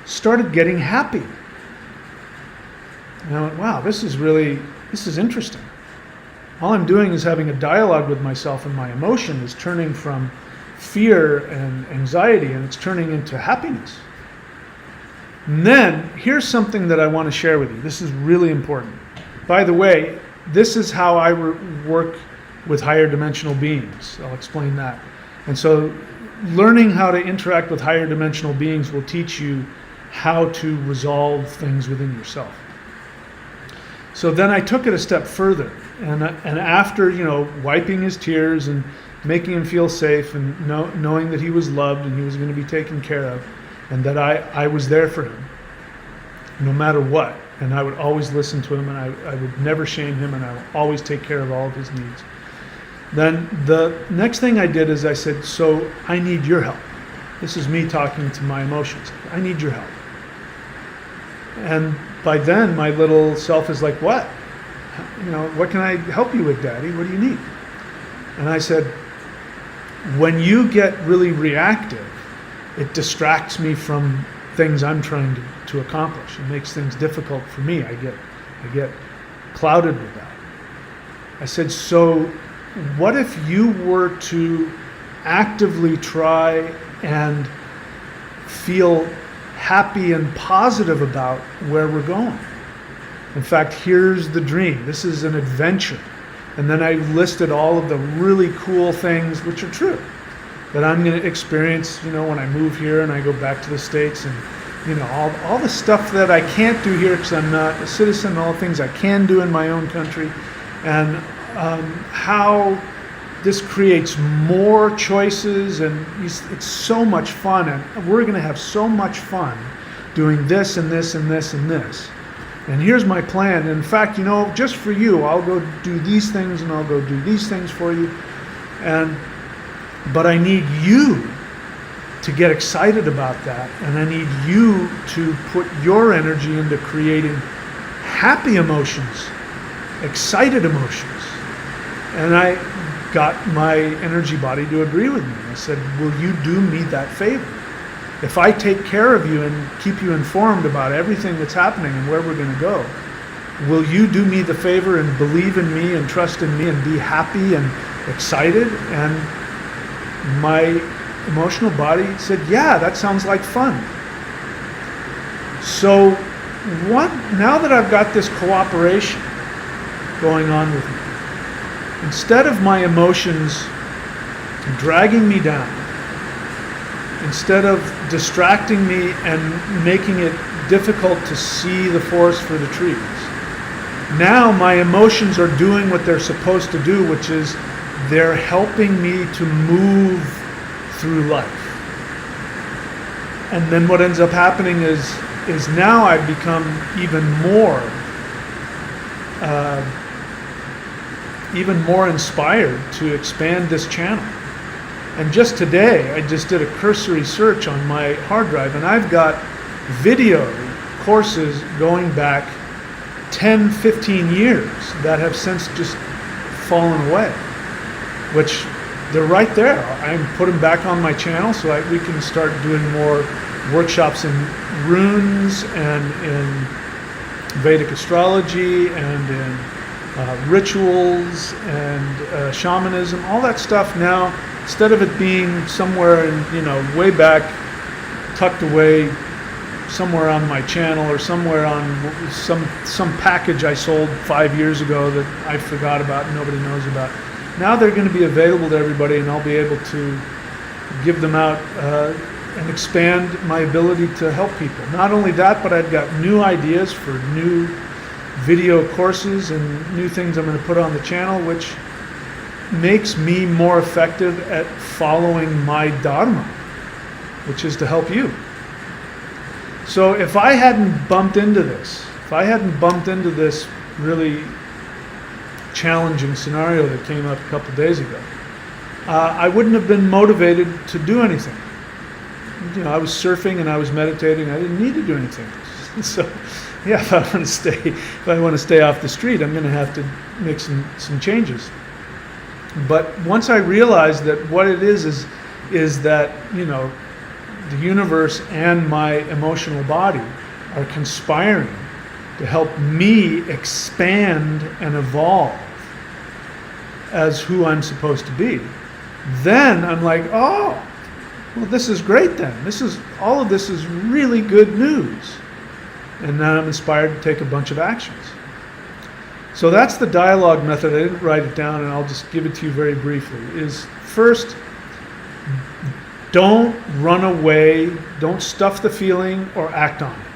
started getting happy. And I went, wow, this is interesting. All I'm doing is having a dialogue with myself, and my emotion is turning from fear and anxiety, and it's turning into happiness. And then, here's something that I want to share with you. This is really important. By the way, this is how I work with higher dimensional beings. I'll explain that. And so, learning how to interact with higher dimensional beings will teach you how to resolve things within yourself. So then I took it a step further, and after wiping his tears and making him feel safe and knowing that he was loved and he was going to be taken care of, and that I was there for him no matter what, and I would always listen to him, and I would never shame him, and I would always take care of all of his needs. Then the next thing I did is I said, so I need your help. This is me talking to my emotions. I need your help. And by then, my little self is like, what? What can I help you with, Daddy? What do you need? And I said, when you get really reactive, it distracts me from things I'm trying to accomplish. It makes things difficult for me. I get clouded with that. I said, so what if you were to actively try and feel happy and positive about where we're going? In fact, here's the dream. This is an adventure. And then I listed all of the really cool things, which are true, that I'm going to experience, when I move here and I go back to the States, and all the stuff that I can't do here because I'm not a citizen, all the things I can do in my own country, and how this creates more choices, and it's so much fun, and we're going to have so much fun doing this and this and this and this. And here's my plan. In fact, just for you, I'll go do these things and I'll go do these things for you. But I need you to get excited about that, and I need you to put your energy into creating happy emotions, excited emotions. And I got my energy body to agree with me. I said, will you do me that favor? If I take care of you and keep you informed about everything that's happening and where we're going to go, will you do me the favor and believe in me and trust in me and be happy and excited? And my emotional body said, yeah, that sounds like fun. So now that I've got this cooperation going on with me, instead of my emotions dragging me down, instead of distracting me and making it difficult to see the forest for the trees, now my emotions are doing what they're supposed to do, which is they're helping me to move through life. And then what ends up happening is now I've become even more inspired to expand this channel. And just today, I just did a cursory search on my hard drive, and I've got video courses going back 10, 15 years that have since just fallen away, which they're right there. I put them back on my channel so we can start doing more workshops in runes and in Vedic astrology and in rituals and shamanism, all that stuff now. Instead of it being somewhere in, way back, tucked away somewhere on my channel or somewhere on some package I sold 5 years ago that I forgot about and nobody knows about. Now they're going to be available to everybody, and I'll be able to give them out and expand my ability to help people. Not only that, but I've got new ideas for new video courses and new things I'm going to put on the channel, which makes me more effective at following my dharma, which is to help you. So if I hadn't bumped into this really challenging scenario that came up a couple days ago, I wouldn't have been motivated to do anything. I was surfing and I was meditating. I didn't need to do anything. So yeah, if I want to stay off the street, I'm going to have to make some changes. But once I realized that what it is that, the universe and my emotional body are conspiring to help me expand and evolve as who I'm supposed to be, then I'm like, oh, well, this is great then. All of this is really good news. And then I'm inspired to take a bunch of actions. So that's the dialogue method. I didn't write it down, and I'll just give it to you very briefly. Is first, don't run away, don't stuff the feeling or act on it.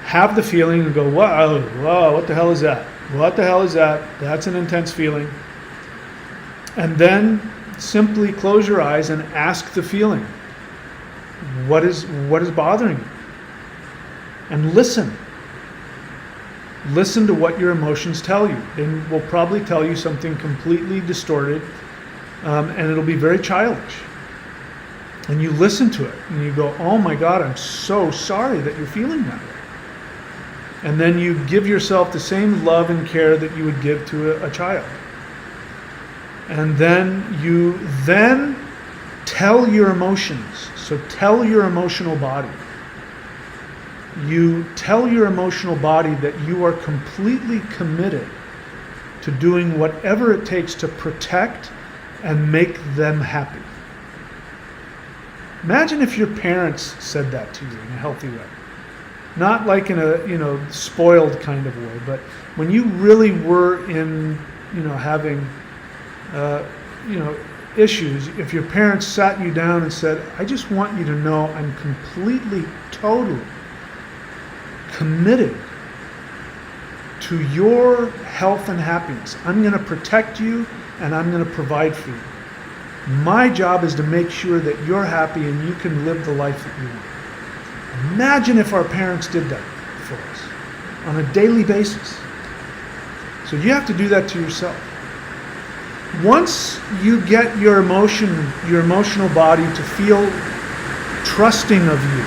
Have the feeling and go, whoa, what the hell is that? What the hell is that? That's an intense feeling. And then simply close your eyes and ask the feeling, what is bothering you? And listen. Listen to what your emotions tell you. They will probably tell you something completely distorted, and it'll be very childish. And you listen to it and you go, oh my God, I'm so sorry that you're feeling that way. And then you give yourself the same love and care that you would give to a child. And then you tell your emotions. So tell your emotional body. You tell your emotional body that you are completely committed to doing whatever it takes to protect and make them happy. Imagine if your parents said that to you in a healthy way. Not like in a, spoiled kind of way, but when you really were in, having, issues, if your parents sat you down and said, I just want you to know I'm completely, totally committed to your health and happiness. I'm going to protect you and I'm going to provide for you. My job is to make sure that you're happy and you can live the life that you want. Imagine if our parents did that for us on a daily basis. So you have to do that to yourself. Once you get your emotional body to feel trusting of you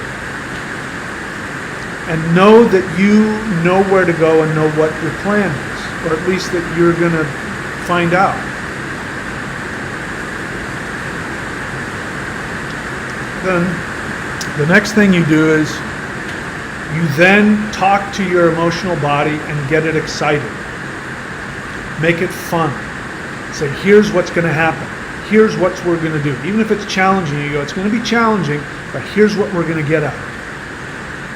and know that you know where to go and know what your plan is, or at least that you're going to find out. Then the next thing you do is you then talk to your emotional body and get it excited. Make it fun. Say, here's what's going to happen. Here's what we're going to do. Even if it's challenging, you go, it's going to be challenging, but here's what we're going to get out.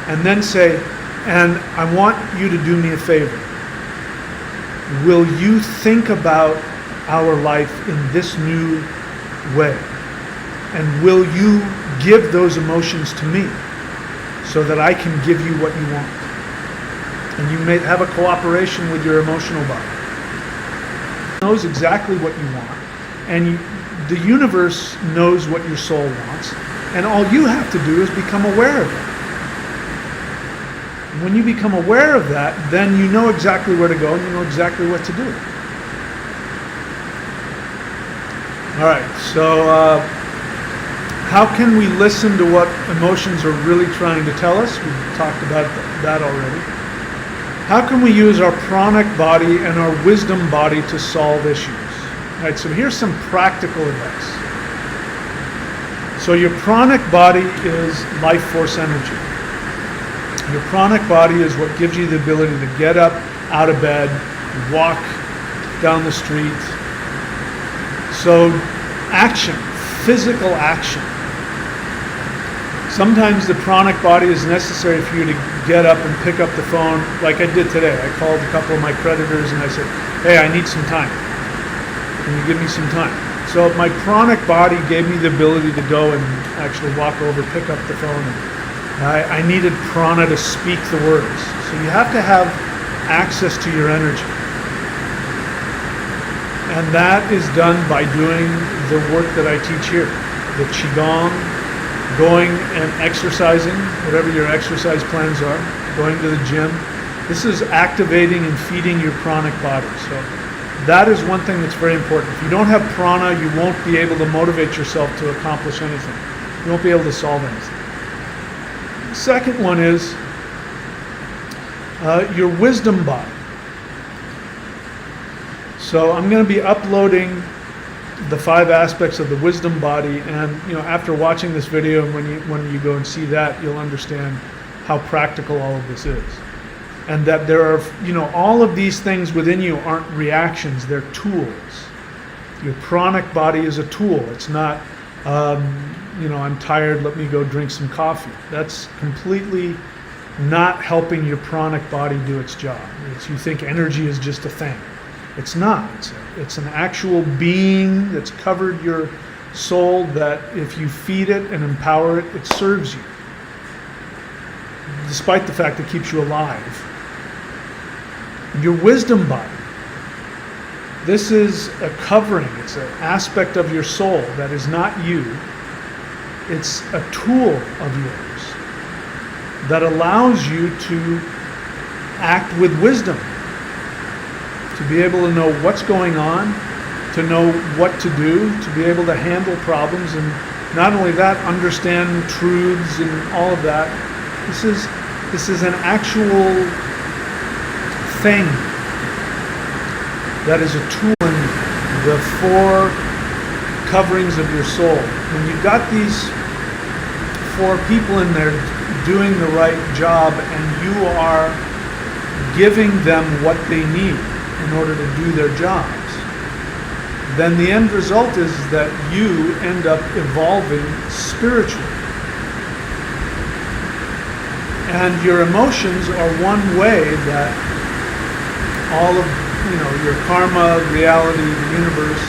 And then say, and I want you to do me a favor. Will you think about our life in this new way? And will you give those emotions to me so that I can give you what you want? And you may have a cooperation with your emotional body. It knows exactly what you want, and the universe knows what your soul wants, and all you have to do is become aware of it. When you become aware of that, then you know exactly where to go and you know exactly what to do. All right, so how can we listen to what emotions are really trying to tell us? We've talked about that already. How can we use our pranic body and our wisdom body to solve issues? All right, so here's some practical advice. So your pranic body is life force energy. Your pranic body is what gives you the ability to get up out of bed, walk down the street. So action, physical action. Sometimes the pranic body is necessary for you to get up and pick up the phone, like I did today. I called a couple of my creditors and I said, hey, I need some time. Can you give me some time? So my pranic body gave me the ability to go and actually walk over, pick up the phone. And I needed prana to speak the words. So you have to have access to your energy. And that is done by doing the work that I teach here. The Qigong, going and exercising, whatever your exercise plans are, going to the gym. This is activating and feeding your pranic body. So that is one thing that's very important. If you don't have prana, you won't be able to motivate yourself to accomplish anything. You won't be able to solve anything. The second one is your wisdom body. So I'm going to be uploading the 5 aspects of the wisdom body, and after watching this video, and when you go and see that, you'll understand how practical all of this is, and that there are all of these things within you aren't reactions, they're tools. Your pranic body is a tool. It's not I'm tired, let me go drink some coffee. That's completely not helping your pranic body do its job. You think energy is just a thing. It's not. It's an actual being that's covered your soul that if you feed it and empower it, it serves you. Despite the fact it keeps you alive. Your wisdom body. This is a covering. It's an aspect of your soul that is not you. It's a tool of yours that allows you to act with wisdom. To be able to know what's going on, to know what to do, to be able to handle problems and not only that, understand truths and all of that. This is an actual thing that is a tool in the four coverings of your soul. When you've got these four people in there doing the right job and you are giving them what they need in order to do their jobs, then the end result is that you end up evolving spiritually. And your emotions are one way that all of, your karma, reality, the universe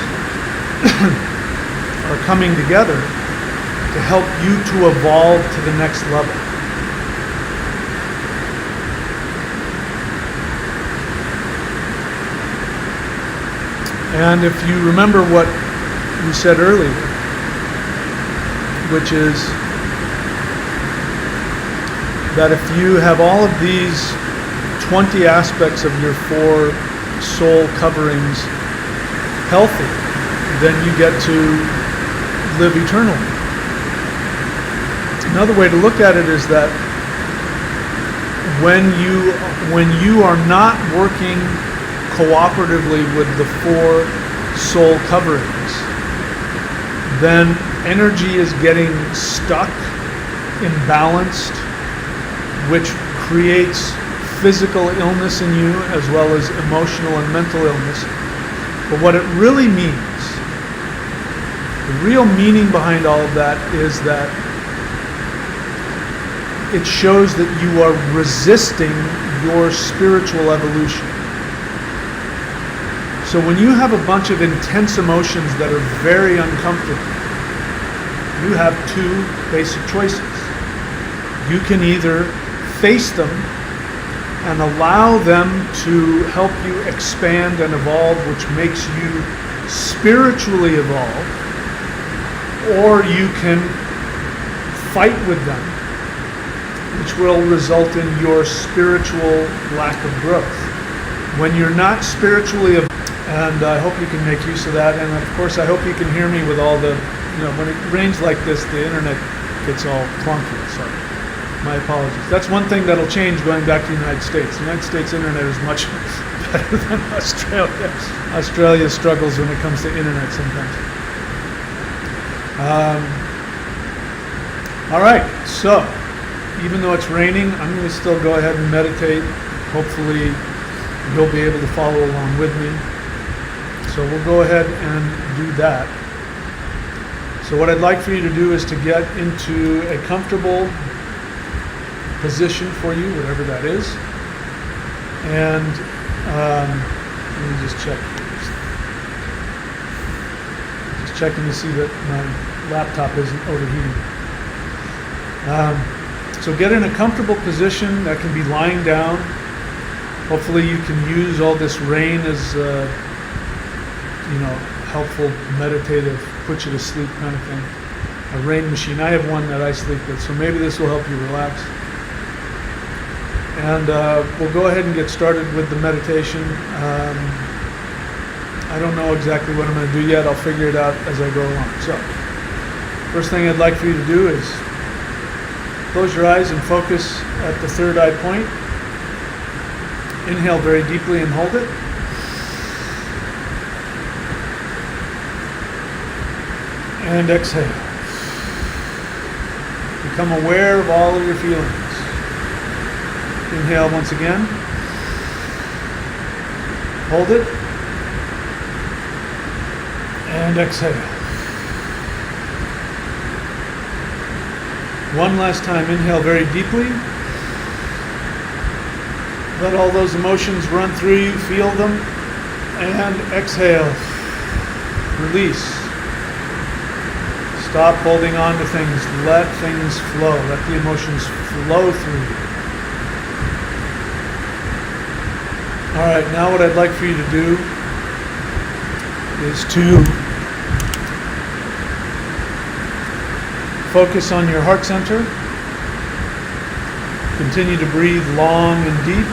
are coming together to help you to evolve to the next level. And if you remember what we said earlier, which is that if you have all of these 20 aspects of your four soul coverings healthy, then you get to live eternally. Another way to look at it is that when you are not working cooperatively with the four soul coverings, then energy is getting stuck, imbalanced, which creates physical illness in you as well as emotional and mental illness. But what it really means, the real meaning behind all of that is that it shows that you are resisting your spiritual evolution. So when you have a bunch of intense emotions that are very uncomfortable, you have two basic choices. You can either face them and allow them to help you expand and evolve, which makes you spiritually evolve, or you can fight with them, which will result in your spiritual lack of growth. When you're not spiritually evolved, and I hope you can make use of that, and of course I hope you can hear me with all the, when it rains like this, the internet gets all clunky, so my apologies. That's one thing that'll change going back to the United States. The United States internet is much better than Australia. Australia struggles when it comes to internet sometimes. All right, so even though it's raining, I'm going to still go ahead and meditate. Hopefully you'll be able to follow along with me. So we'll go ahead and do that. So what I'd like for you to do is to get into a comfortable position for you, whatever that is. And let me just check. Just checking to see that my laptop isn't overheating. So get in a comfortable position. That can be lying down. Hopefully you can use all this rain as helpful meditative, put you to sleep kind of thing. A rain machine. I have one that I sleep with, so maybe this will help you relax. And we'll go ahead and get started with the meditation. I don't know exactly what I'm going to do yet. I'll figure it out as I go along. So, first thing I'd like for you to do is close your eyes and focus at the third eye point. Inhale very deeply and hold it. And exhale. Become aware of all of your feelings. Inhale once again. Hold it. And exhale. One last time. Inhale very deeply. Let all those emotions run through you. Feel them. And exhale. Release. Stop holding on to things. Let things flow. Let the emotions flow through you. All right, now what I'd like for you to do is to focus on your heart center. Continue to breathe long and deep.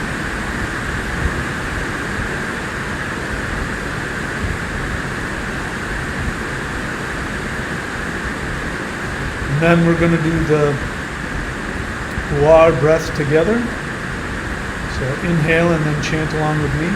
And then we're going to do the water breath together. So inhale and then chant along with me.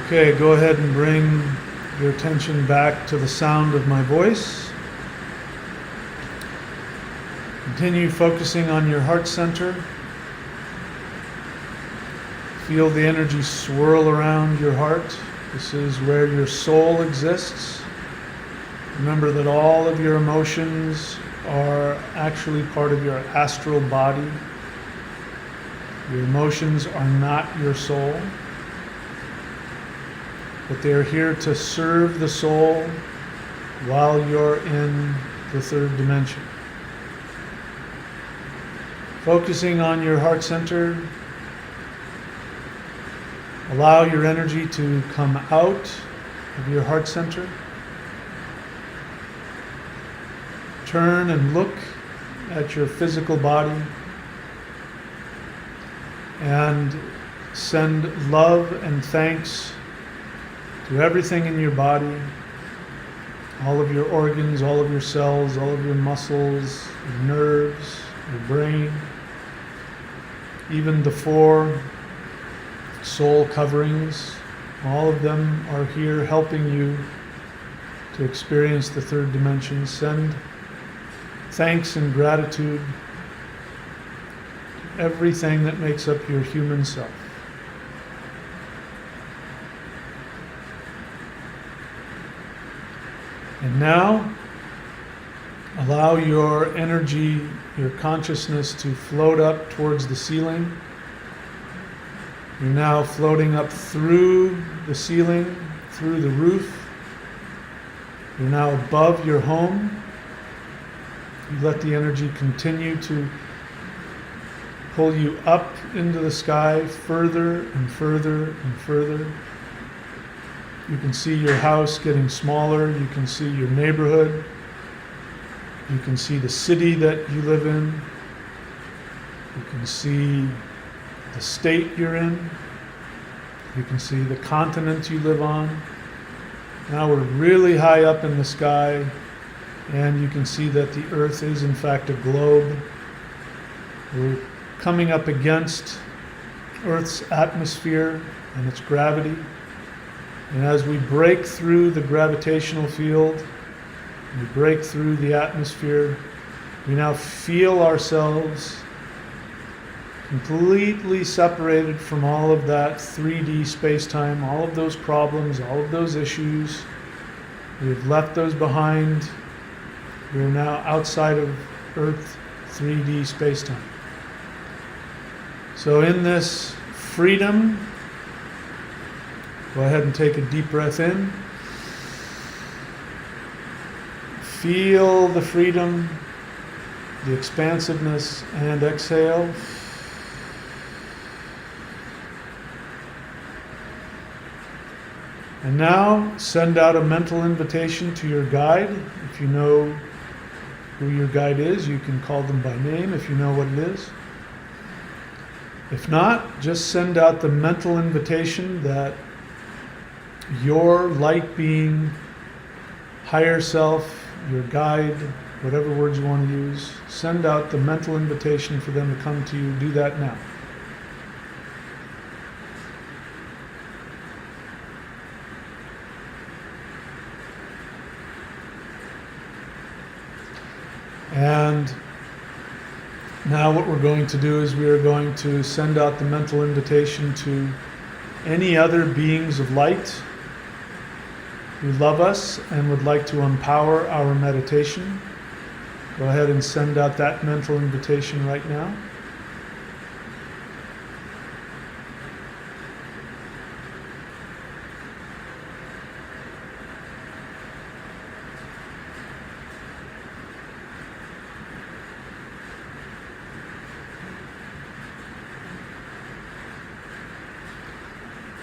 Okay, go ahead and bring your attention back to the sound of my voice. Continue focusing on your heart center. Feel the energy swirl around your heart. This is where your soul exists. Remember that all of your emotions are actually part of your astral body. Your emotions are not your soul, but they're here to serve the soul while you're in the third dimension. Focusing on your heart center, allow your energy to come out of your heart center. Turn and look at your physical body and send love and thanks to everything in your body, all of your organs, all of your cells, all of your muscles, your nerves, your brain, even the 4 soul coverings. All of them are here helping you to experience the third dimension. Send thanks and gratitude to everything that makes up your human self. And now, allow your energy, your consciousness to float up towards the ceiling. You're now floating up through the ceiling, through the roof. You're now above your home. You let the energy continue to pull you up into the sky further and further and further. You can see your house getting smaller. You can see your neighborhood You can see the city that you live in. You can see the state you're in. You can see the continent you live on. Now we're really high up in the sky, and you can see that the Earth is in fact a globe. We're coming up against Earth's atmosphere and its gravity. And as we break through the gravitational field, we break through the atmosphere, we now feel ourselves completely separated from all of that 3D space-time, all of those problems, all of those issues. We've left those behind. We're now outside of Earth 3D space-time. So in this freedom, go ahead and take a deep breath in. Feel the freedom, the expansiveness, and exhale. And now send out a mental invitation to your guide. If you know who your guide is, you can call them by name if you know what it is. If not, just send out the mental invitation that your light being, higher self, your guide, whatever words you want to use, send out the mental invitation for them to come to you. Do that now. And now what we're going to do is we are going to send out the mental invitation to any other beings of light who love us and would like to empower our meditation. Go ahead and send out that mental invitation right now.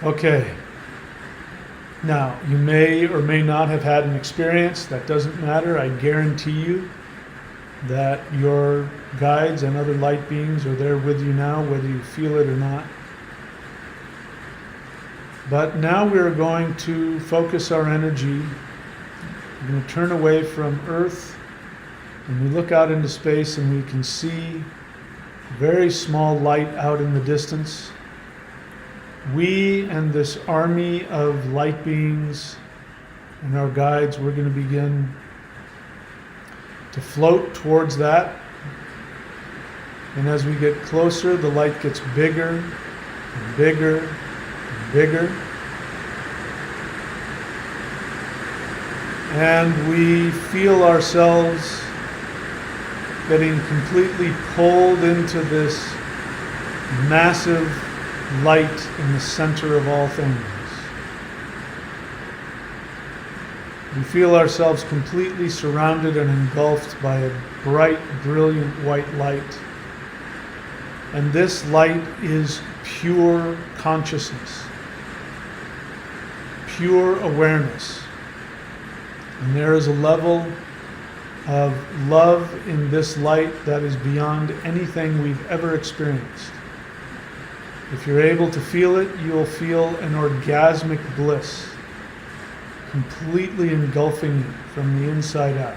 Okay. Now, you may or may not have had an experience. That doesn't matter. I guarantee you that your guides and other light beings are there with you now, whether you feel it or not. But now we're going to focus our energy. We're going to turn away from Earth, and we look out into space and we can see very small light out in the distance. We and this army of light beings and our guides, we're going to begin to float towards that. And as we get closer, the light gets bigger and bigger and bigger. And we feel ourselves getting completely pulled into this massive light in the center of all things. We feel ourselves completely surrounded and engulfed by a bright, brilliant white light. And this light is pure consciousness, pure awareness. And there is a level of love in this light that is beyond anything we've ever experienced. If you're able to feel it, you'll feel an orgasmic bliss, completely engulfing you from the inside out.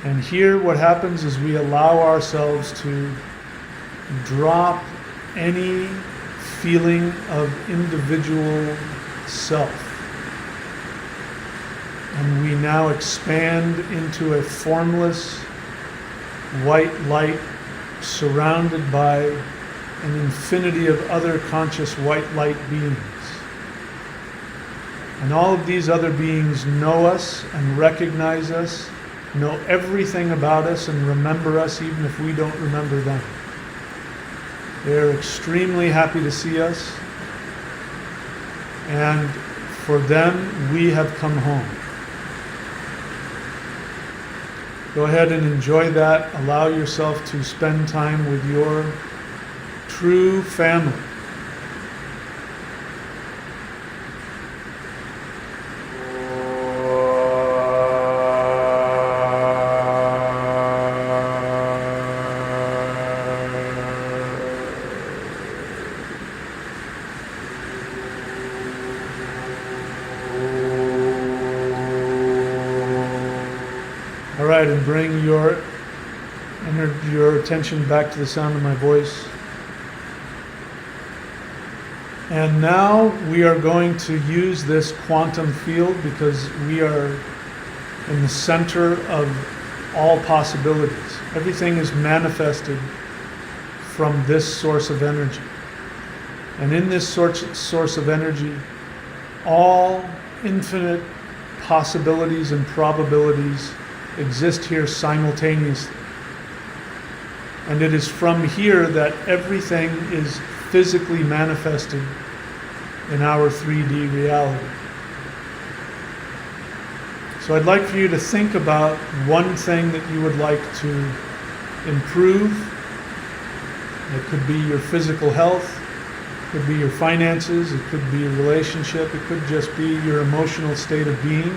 And here what happens is we allow ourselves to drop any feeling of individual self. And we now expand into a formless white light surrounded by an infinity of other conscious white light beings. And all of these other beings know us and recognize us, know everything about us and remember us even if we don't remember them. They're extremely happy to see us, and for them, we have come home. Go ahead and enjoy that. Allow yourself to spend time with your true family. bring your attention back to the sound of my voice. And now we are going to use this quantum field because we are in the center of all possibilities. Everything is manifested from this source of energy. And in this source of energy, all infinite possibilities and probabilities exist here simultaneously. And it is from here that everything is physically manifested in our 3D reality. So I'd like for you to think about one thing that you would like to improve. It could be your physical health, it could be your finances, it could be a relationship, it could just be your emotional state of being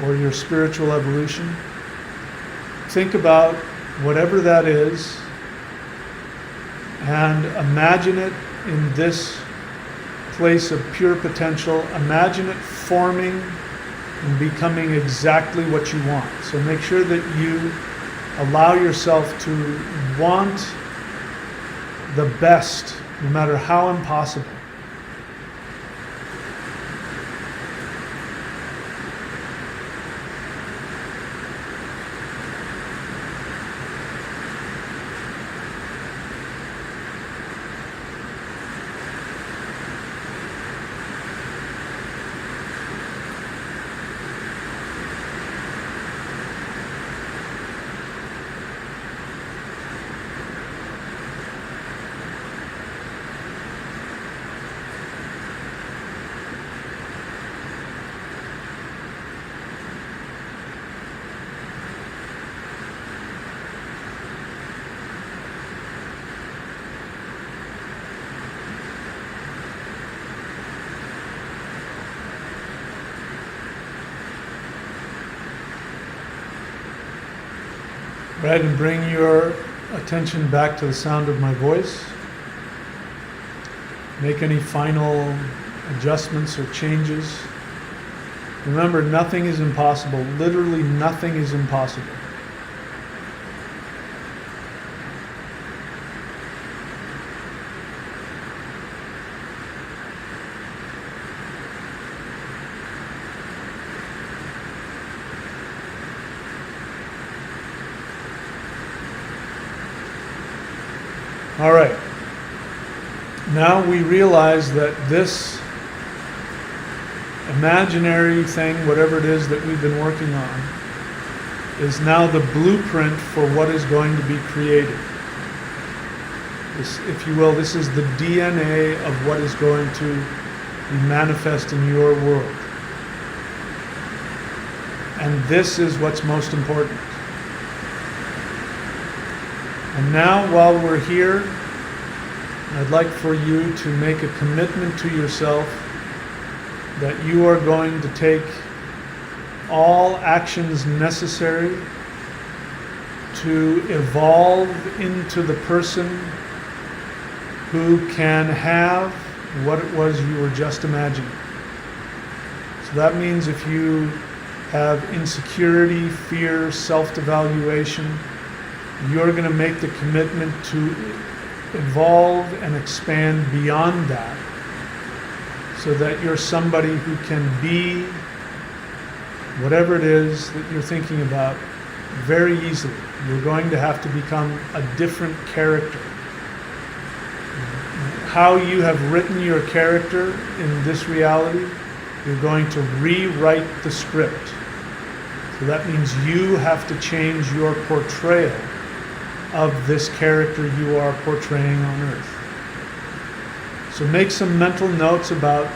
or your spiritual evolution. Think about whatever that is and imagine it in this place of pure potential. Imagine it forming and becoming exactly what you want. So make sure that you allow yourself to want the best, no matter how impossible. Right, and bring your attention back to the sound of my voice. Make any final adjustments or changes. Remember, nothing is impossible. Literally nothing is impossible. All right. Now we realize that this imaginary thing, whatever it is that we've been working on, is now the blueprint for what is going to be created. This, if you will, this is the DNA of what is going to be manifest in your world. And this is what's most important. And now, while we're here, I'd like for you to make a commitment to yourself that you are going to take all actions necessary to evolve into the person who can have what it was you were just imagining. So that means if you have insecurity, fear, self-devaluation, you're going to make the commitment to evolve and expand beyond that so that you're somebody who can be whatever it is that you're thinking about very easily. You're going to have to become a different character. How you have written your character in this reality, you're going to rewrite the script. So that means you have to change your portrayal of this character you are portraying on Earth. So make some mental notes about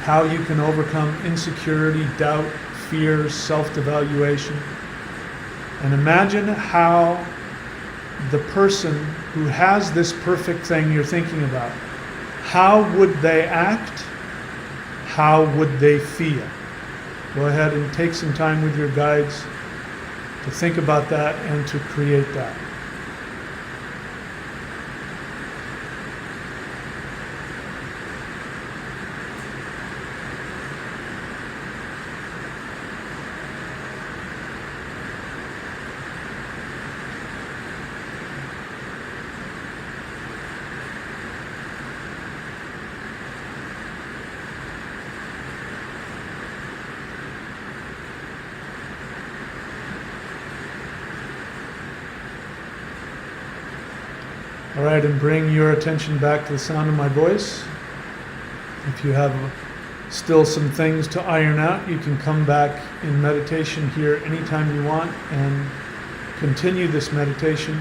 how you can overcome insecurity, doubt, fear, self-devaluation. And imagine how the person who has this perfect thing you're thinking about, how would they act? How would they feel? Go ahead and take some time with your guides to think about that and to create that. All right, and bring your attention back to the sound of my voice. If you have still some things to iron out, you can come back in meditation here anytime you want and continue this meditation.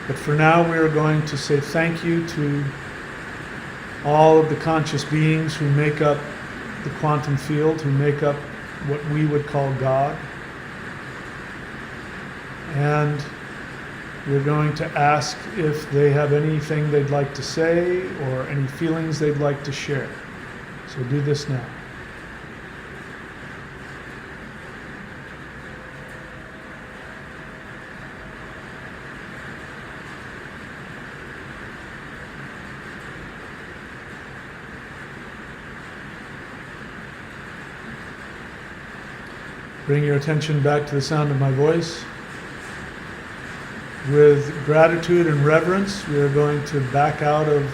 But for now, we are going to say thank you to all of the conscious beings who make up the quantum field, who make up what we would call God. And we're going to ask if they have anything they'd like to say or any feelings they'd like to share. So do this now. Bring your attention back to the sound of my voice. With gratitude and reverence, we are going to back out of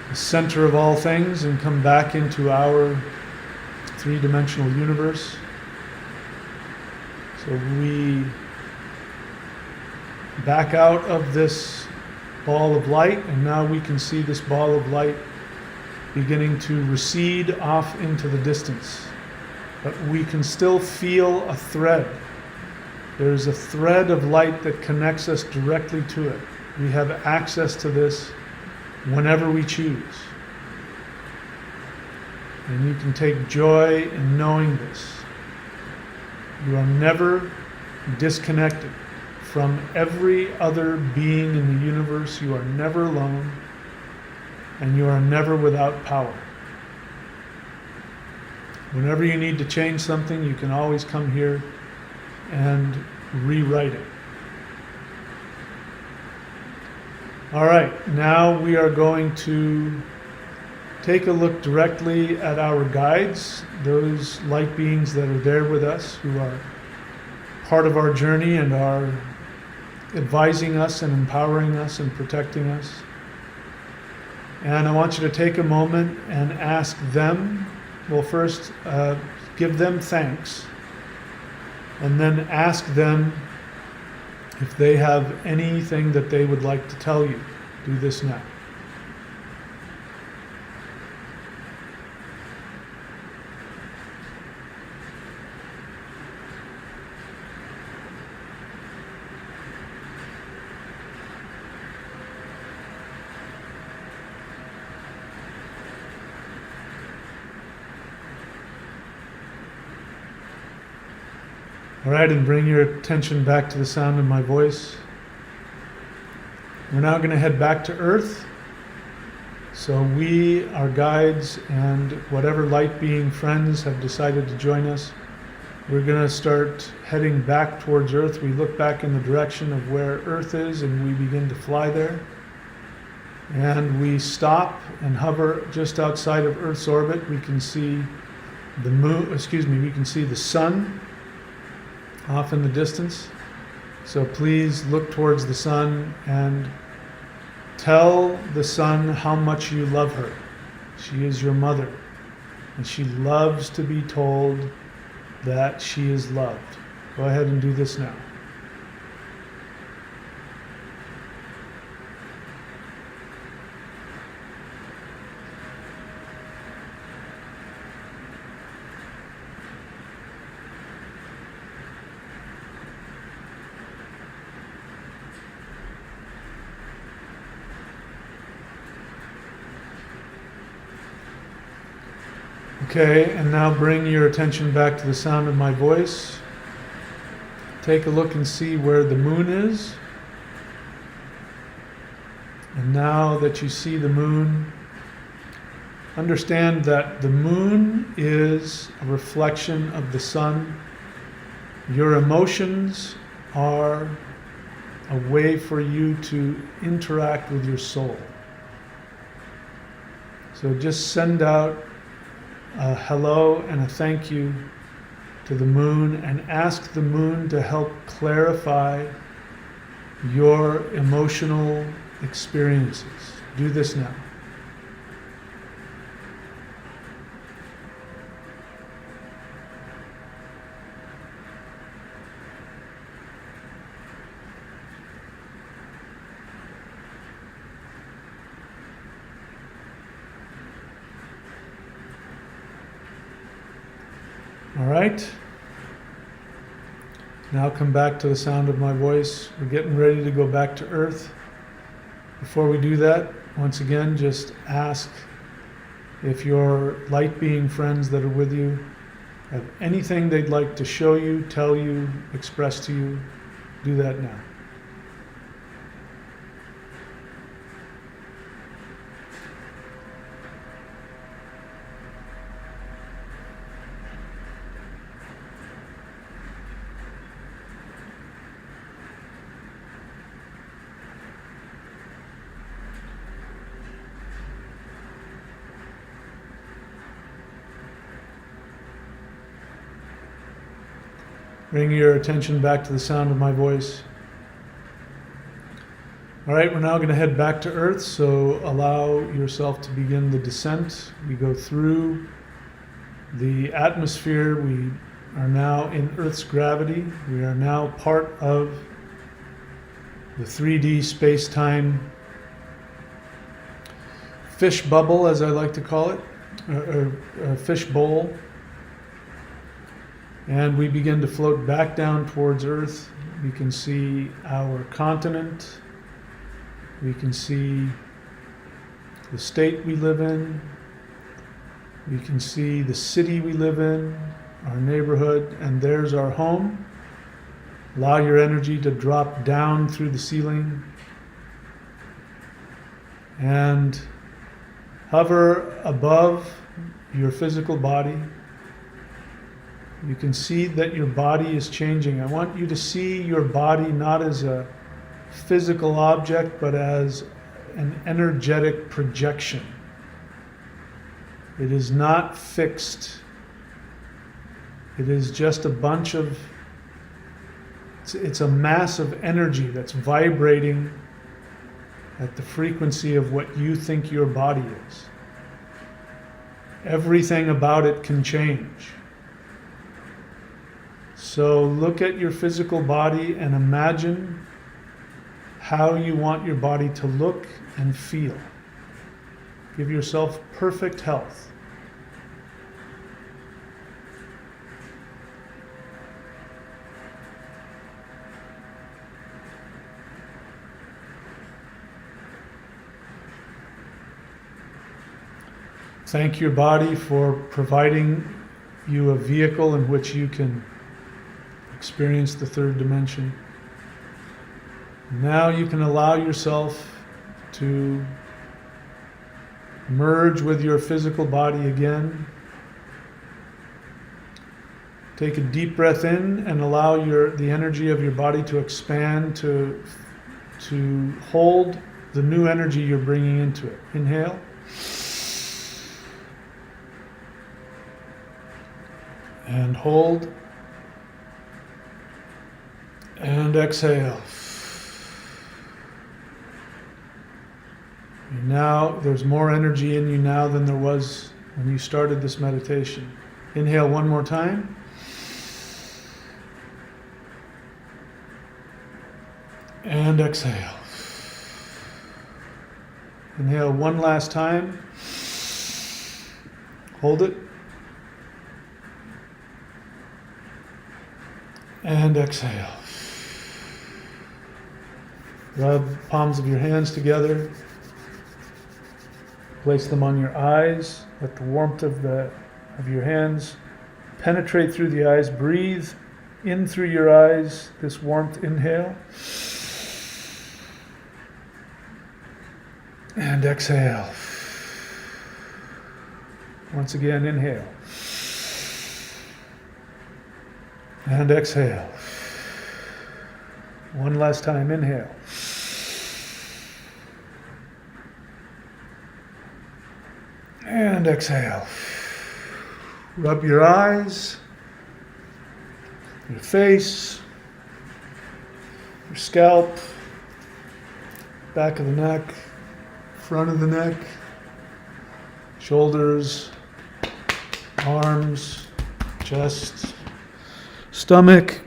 the center of all things and come back into our three-dimensional universe. So we back out of this ball of light, and now we can see this ball of light beginning to recede off into the distance. But we can still feel a thread. There's a thread of light that connects us directly to it. We have access to this whenever we choose. And you can take joy in knowing this. You are never disconnected from every other being in the universe. You are never alone, and you are never without power. Whenever you need to change something, you can always come here and rewrite it. All right, now we are going to take a look directly at our guides, those light beings that are there with us, who are part of our journey and are advising us and empowering us and protecting us. And I want you to take a moment and ask them. Well, first, give them thanks, and then ask them if they have anything that they would like to tell you. Do this now. All right, and bring your attention back to the sound of my voice. We're now going to head back to Earth. So we, our guides, and whatever light being friends have decided to join us, we're going to start heading back towards Earth. We look back in the direction of where Earth is, and we begin to fly there. And we stop and hover just outside of Earth's orbit. We can see the moon, we can see the sun off in the distance. So please look towards the sun and tell the sun how much you love her. She is your mother, and she loves to be told that she is loved. Go ahead and do this now. Okay, and now bring your attention back to the sound of my voice. Take a look and see where the moon is. And now that you see the moon, understand that the moon is a reflection of the sun. Your emotions are a way for you to interact with your soul. So just send out a hello and a thank you to the moon, and ask the moon to help clarify your emotional experiences. Do this now. All right. Now come back to the sound of my voice. We're getting ready to go back to Earth. Before we do that, once again, just ask if your light being friends that are with you have anything they'd like to show you, tell you, express to you. Do that now. Bring your attention back to the sound of my voice. All right, we're now going to head back to Earth, so allow yourself to begin the descent. We go through the atmosphere. We are now in Earth's gravity. We are now part of the 3D space-time fish bubble, as I like to call it, or fish bowl. And we begin to float back down towards Earth. We can see our continent. We can see the state we live in. We can see the city we live in, our neighborhood, and there's our home. Allow your energy to drop down through the ceiling and hover above your physical body. You can see that your body is changing. I want you to see your body not as a physical object, but as an energetic projection. It is not fixed. It is just a bunch of, it's a mass of energy that's vibrating at the frequency of what you think your body is. Everything about it can change. So look at your physical body and imagine how you want your body to look and feel. Give yourself perfect health. Thank your body for providing you a vehicle in which you can experience the third dimension. Now you can allow yourself to merge with your physical body again. Take a deep breath in and allow the energy of your body to expand, to hold the new energy you're bringing into it. Inhale. And hold. And exhale. And now there's more energy in you now than there was when you started this meditation. Inhale one more time. And exhale. Inhale one last time. Hold it. And exhale. Rub palms of your hands together. Place them on your eyes. Let the warmth of your hands penetrate through the eyes. Breathe in through your eyes, this warmth. Inhale. And exhale. Once again, inhale. And exhale. One last time, inhale. And exhale. Rub your eyes, your face, your scalp, back of the neck, front of the neck, shoulders, arms, chest, stomach,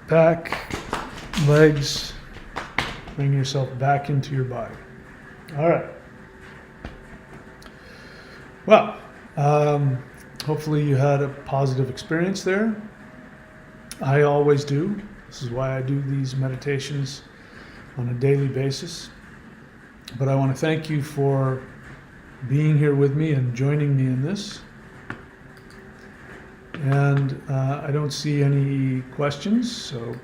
back, legs. Bring yourself back into your body. All right. Well, Hopefully you had a positive experience there. I always do. This is why I do these meditations on a daily basis. But I want to thank you for being here with me and joining me in this. And I don't see any questions, so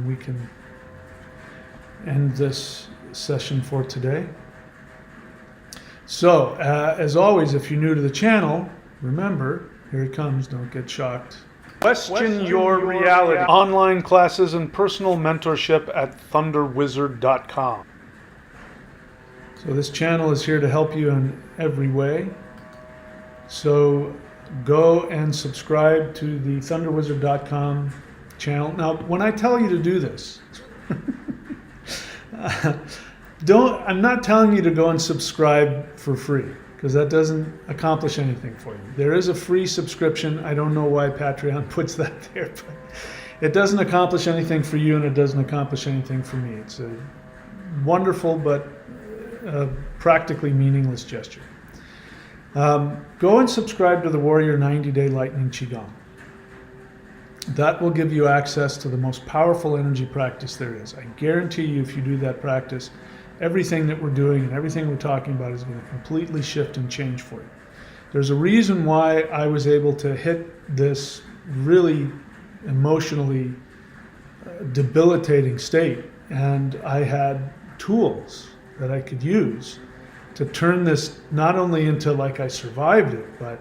we can end this session for today. So, as always, if you're new to the channel, remember, here it comes, don't get shocked. Question your reality. Online classes and personal mentorship at thunderwizard.com. So this channel is here to help you in every way. So go and subscribe to the thunderwizard.com channel. Now, when I tell you to do this, I'm not telling you to go and subscribe for free, because that doesn't accomplish anything for you. There is a free subscription. I don't know why Patreon puts that there, but it doesn't accomplish anything for you and it doesn't accomplish anything for me. It's a wonderful but practically meaningless gesture. Go and subscribe to the Warrior 90-Day Lightning Qigong. That will give you access to the most powerful energy practice there is. I guarantee you, if you do that practice, everything that we're doing and everything we're talking about is going to completely shift and change for you. There's a reason why I was able to hit this really emotionally debilitating state, and I had tools that I could use to turn this not only into like I survived it, but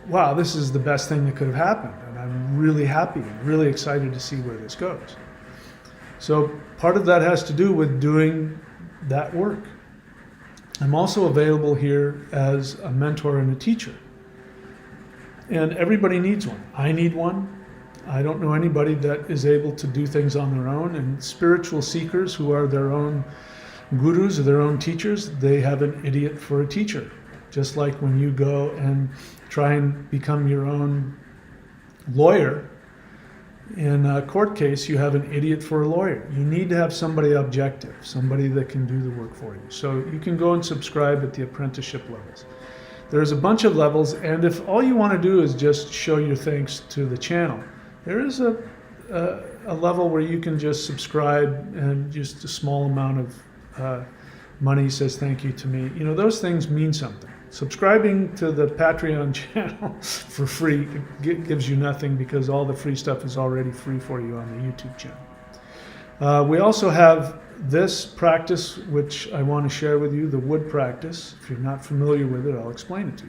wow, this is the best thing that could have happened. And I'm really happy and really excited to see where this goes. So part of that has to do with doing that work. I'm also available here as a mentor and a teacher. And everybody needs one. I need one. I don't know anybody that is able to do things on their own. And spiritual seekers who are their own gurus or their own teachers, they have an idiot for a teacher. Just like when you go and try and become your own lawyer in a court case, you have an idiot for a lawyer. You need to have somebody objective, somebody that can do the work for you. So you can go and subscribe at the apprenticeship levels. There's a bunch of levels, and if all you want to do is just show your thanks to the channel, there is a level where you can just subscribe and just a small amount of money says thank you to me. You know, those things mean something. Subscribing to the Patreon channel for free gives you nothing, because all the free stuff is already free for you on the YouTube channel. We also have this practice, which I want to share with you, the wood practice. If you're not familiar with it, I'll explain it to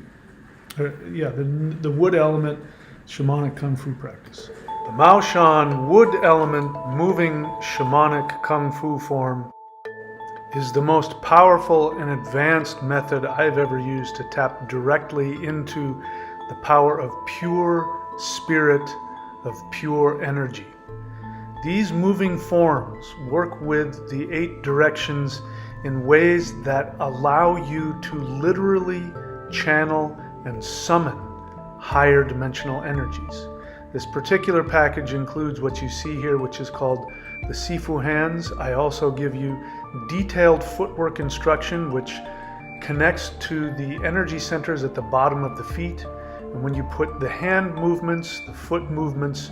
you. The wood element shamanic kung fu practice. The Maoshan wood element moving shamanic kung fu form is the most powerful and advanced method I've ever used to tap directly into the power of pure spirit, of pure energy. These moving forms work with the 8 directions in ways that allow you to literally channel and summon higher dimensional energies. This particular package includes what you see here, which is called the Sifu hands. I also give you detailed footwork instruction, which connects to the energy centers at the bottom of the feet. And when you put the hand movements, the foot movements,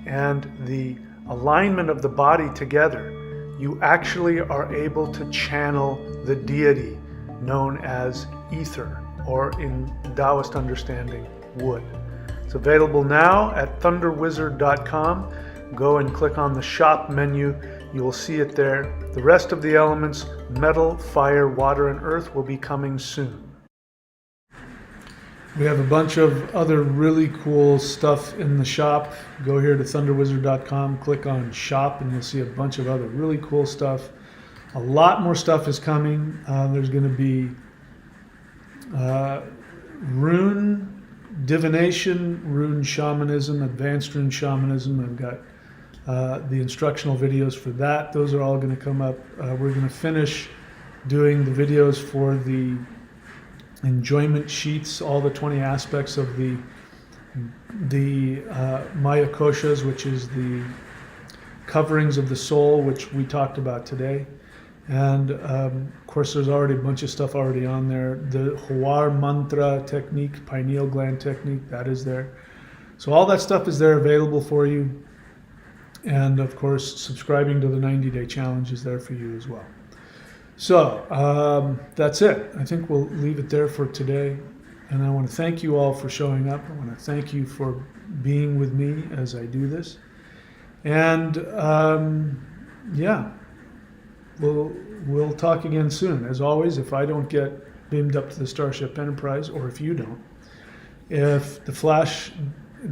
and the alignment of the body together, you actually are able to channel the deity known as ether, or in Taoist understanding, wood. It's available now at thunderwizard.com. Go and click on the shop menu. You will see it there. The rest of the elements, metal, fire, water, and earth, will be coming soon. We have a bunch of other really cool stuff in the shop. Go here to thunderwizard.com, click on shop, and you'll see a bunch of other really cool stuff. A lot more stuff is coming. There's going to be rune divination, rune shamanism, advanced rune shamanism. I've got the instructional videos for that. Those are all going to come up. We're going to finish doing the videos for the enjoyment sheaths, all the 20 aspects of the Maya koshas, which is the coverings of the soul, which we talked about today. And of course, there's already a bunch of stuff already on there. The Hawar mantra technique, pineal gland technique, that is there. So all that stuff is there available for you. And of course, subscribing to the 90-day challenge is there for you as well. So that's it. I think we'll leave it there for today. And I want to thank you all for showing up. I want to thank you for being with me as I do this. And yeah, we'll talk again soon. As always, if I don't get beamed up to the Starship Enterprise, or if you don't, if the Flash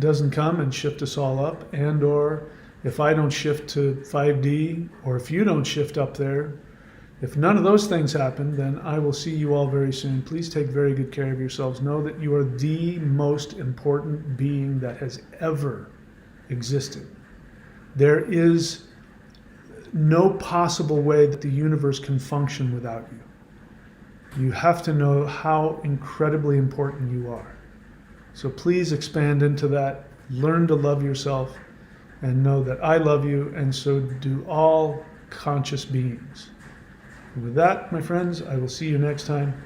doesn't come and shift us all up, and or if I don't shift to 5D, or if you don't shift up there, if none of those things happen, then I will see you all very soon. Please take very good care of yourselves. Know that you are the most important being that has ever existed. There is no possible way that the universe can function without you. You have to know how incredibly important you are. So please expand into that. Learn to love yourself and know that I love you, and so do all conscious beings. With that, my friends, I will see you next time,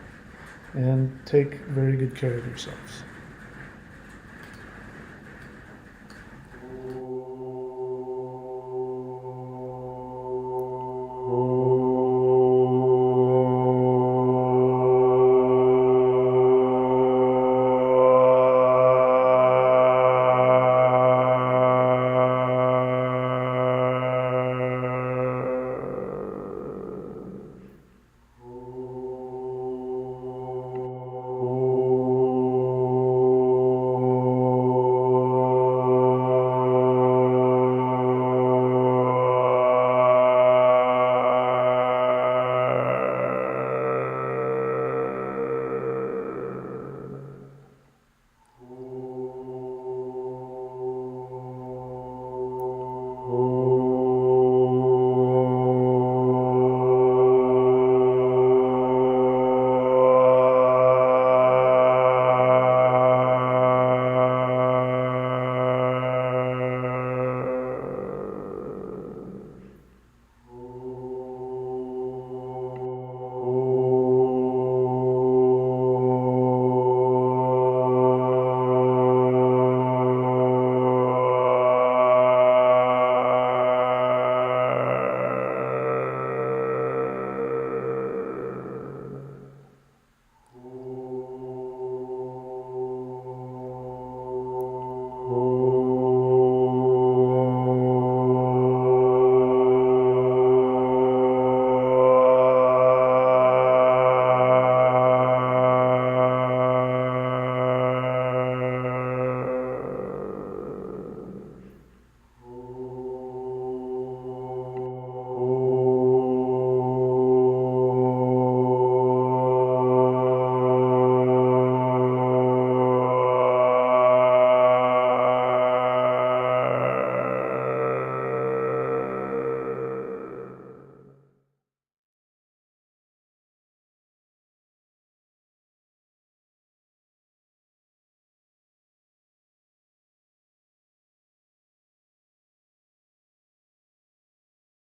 and take very good care of yourselves.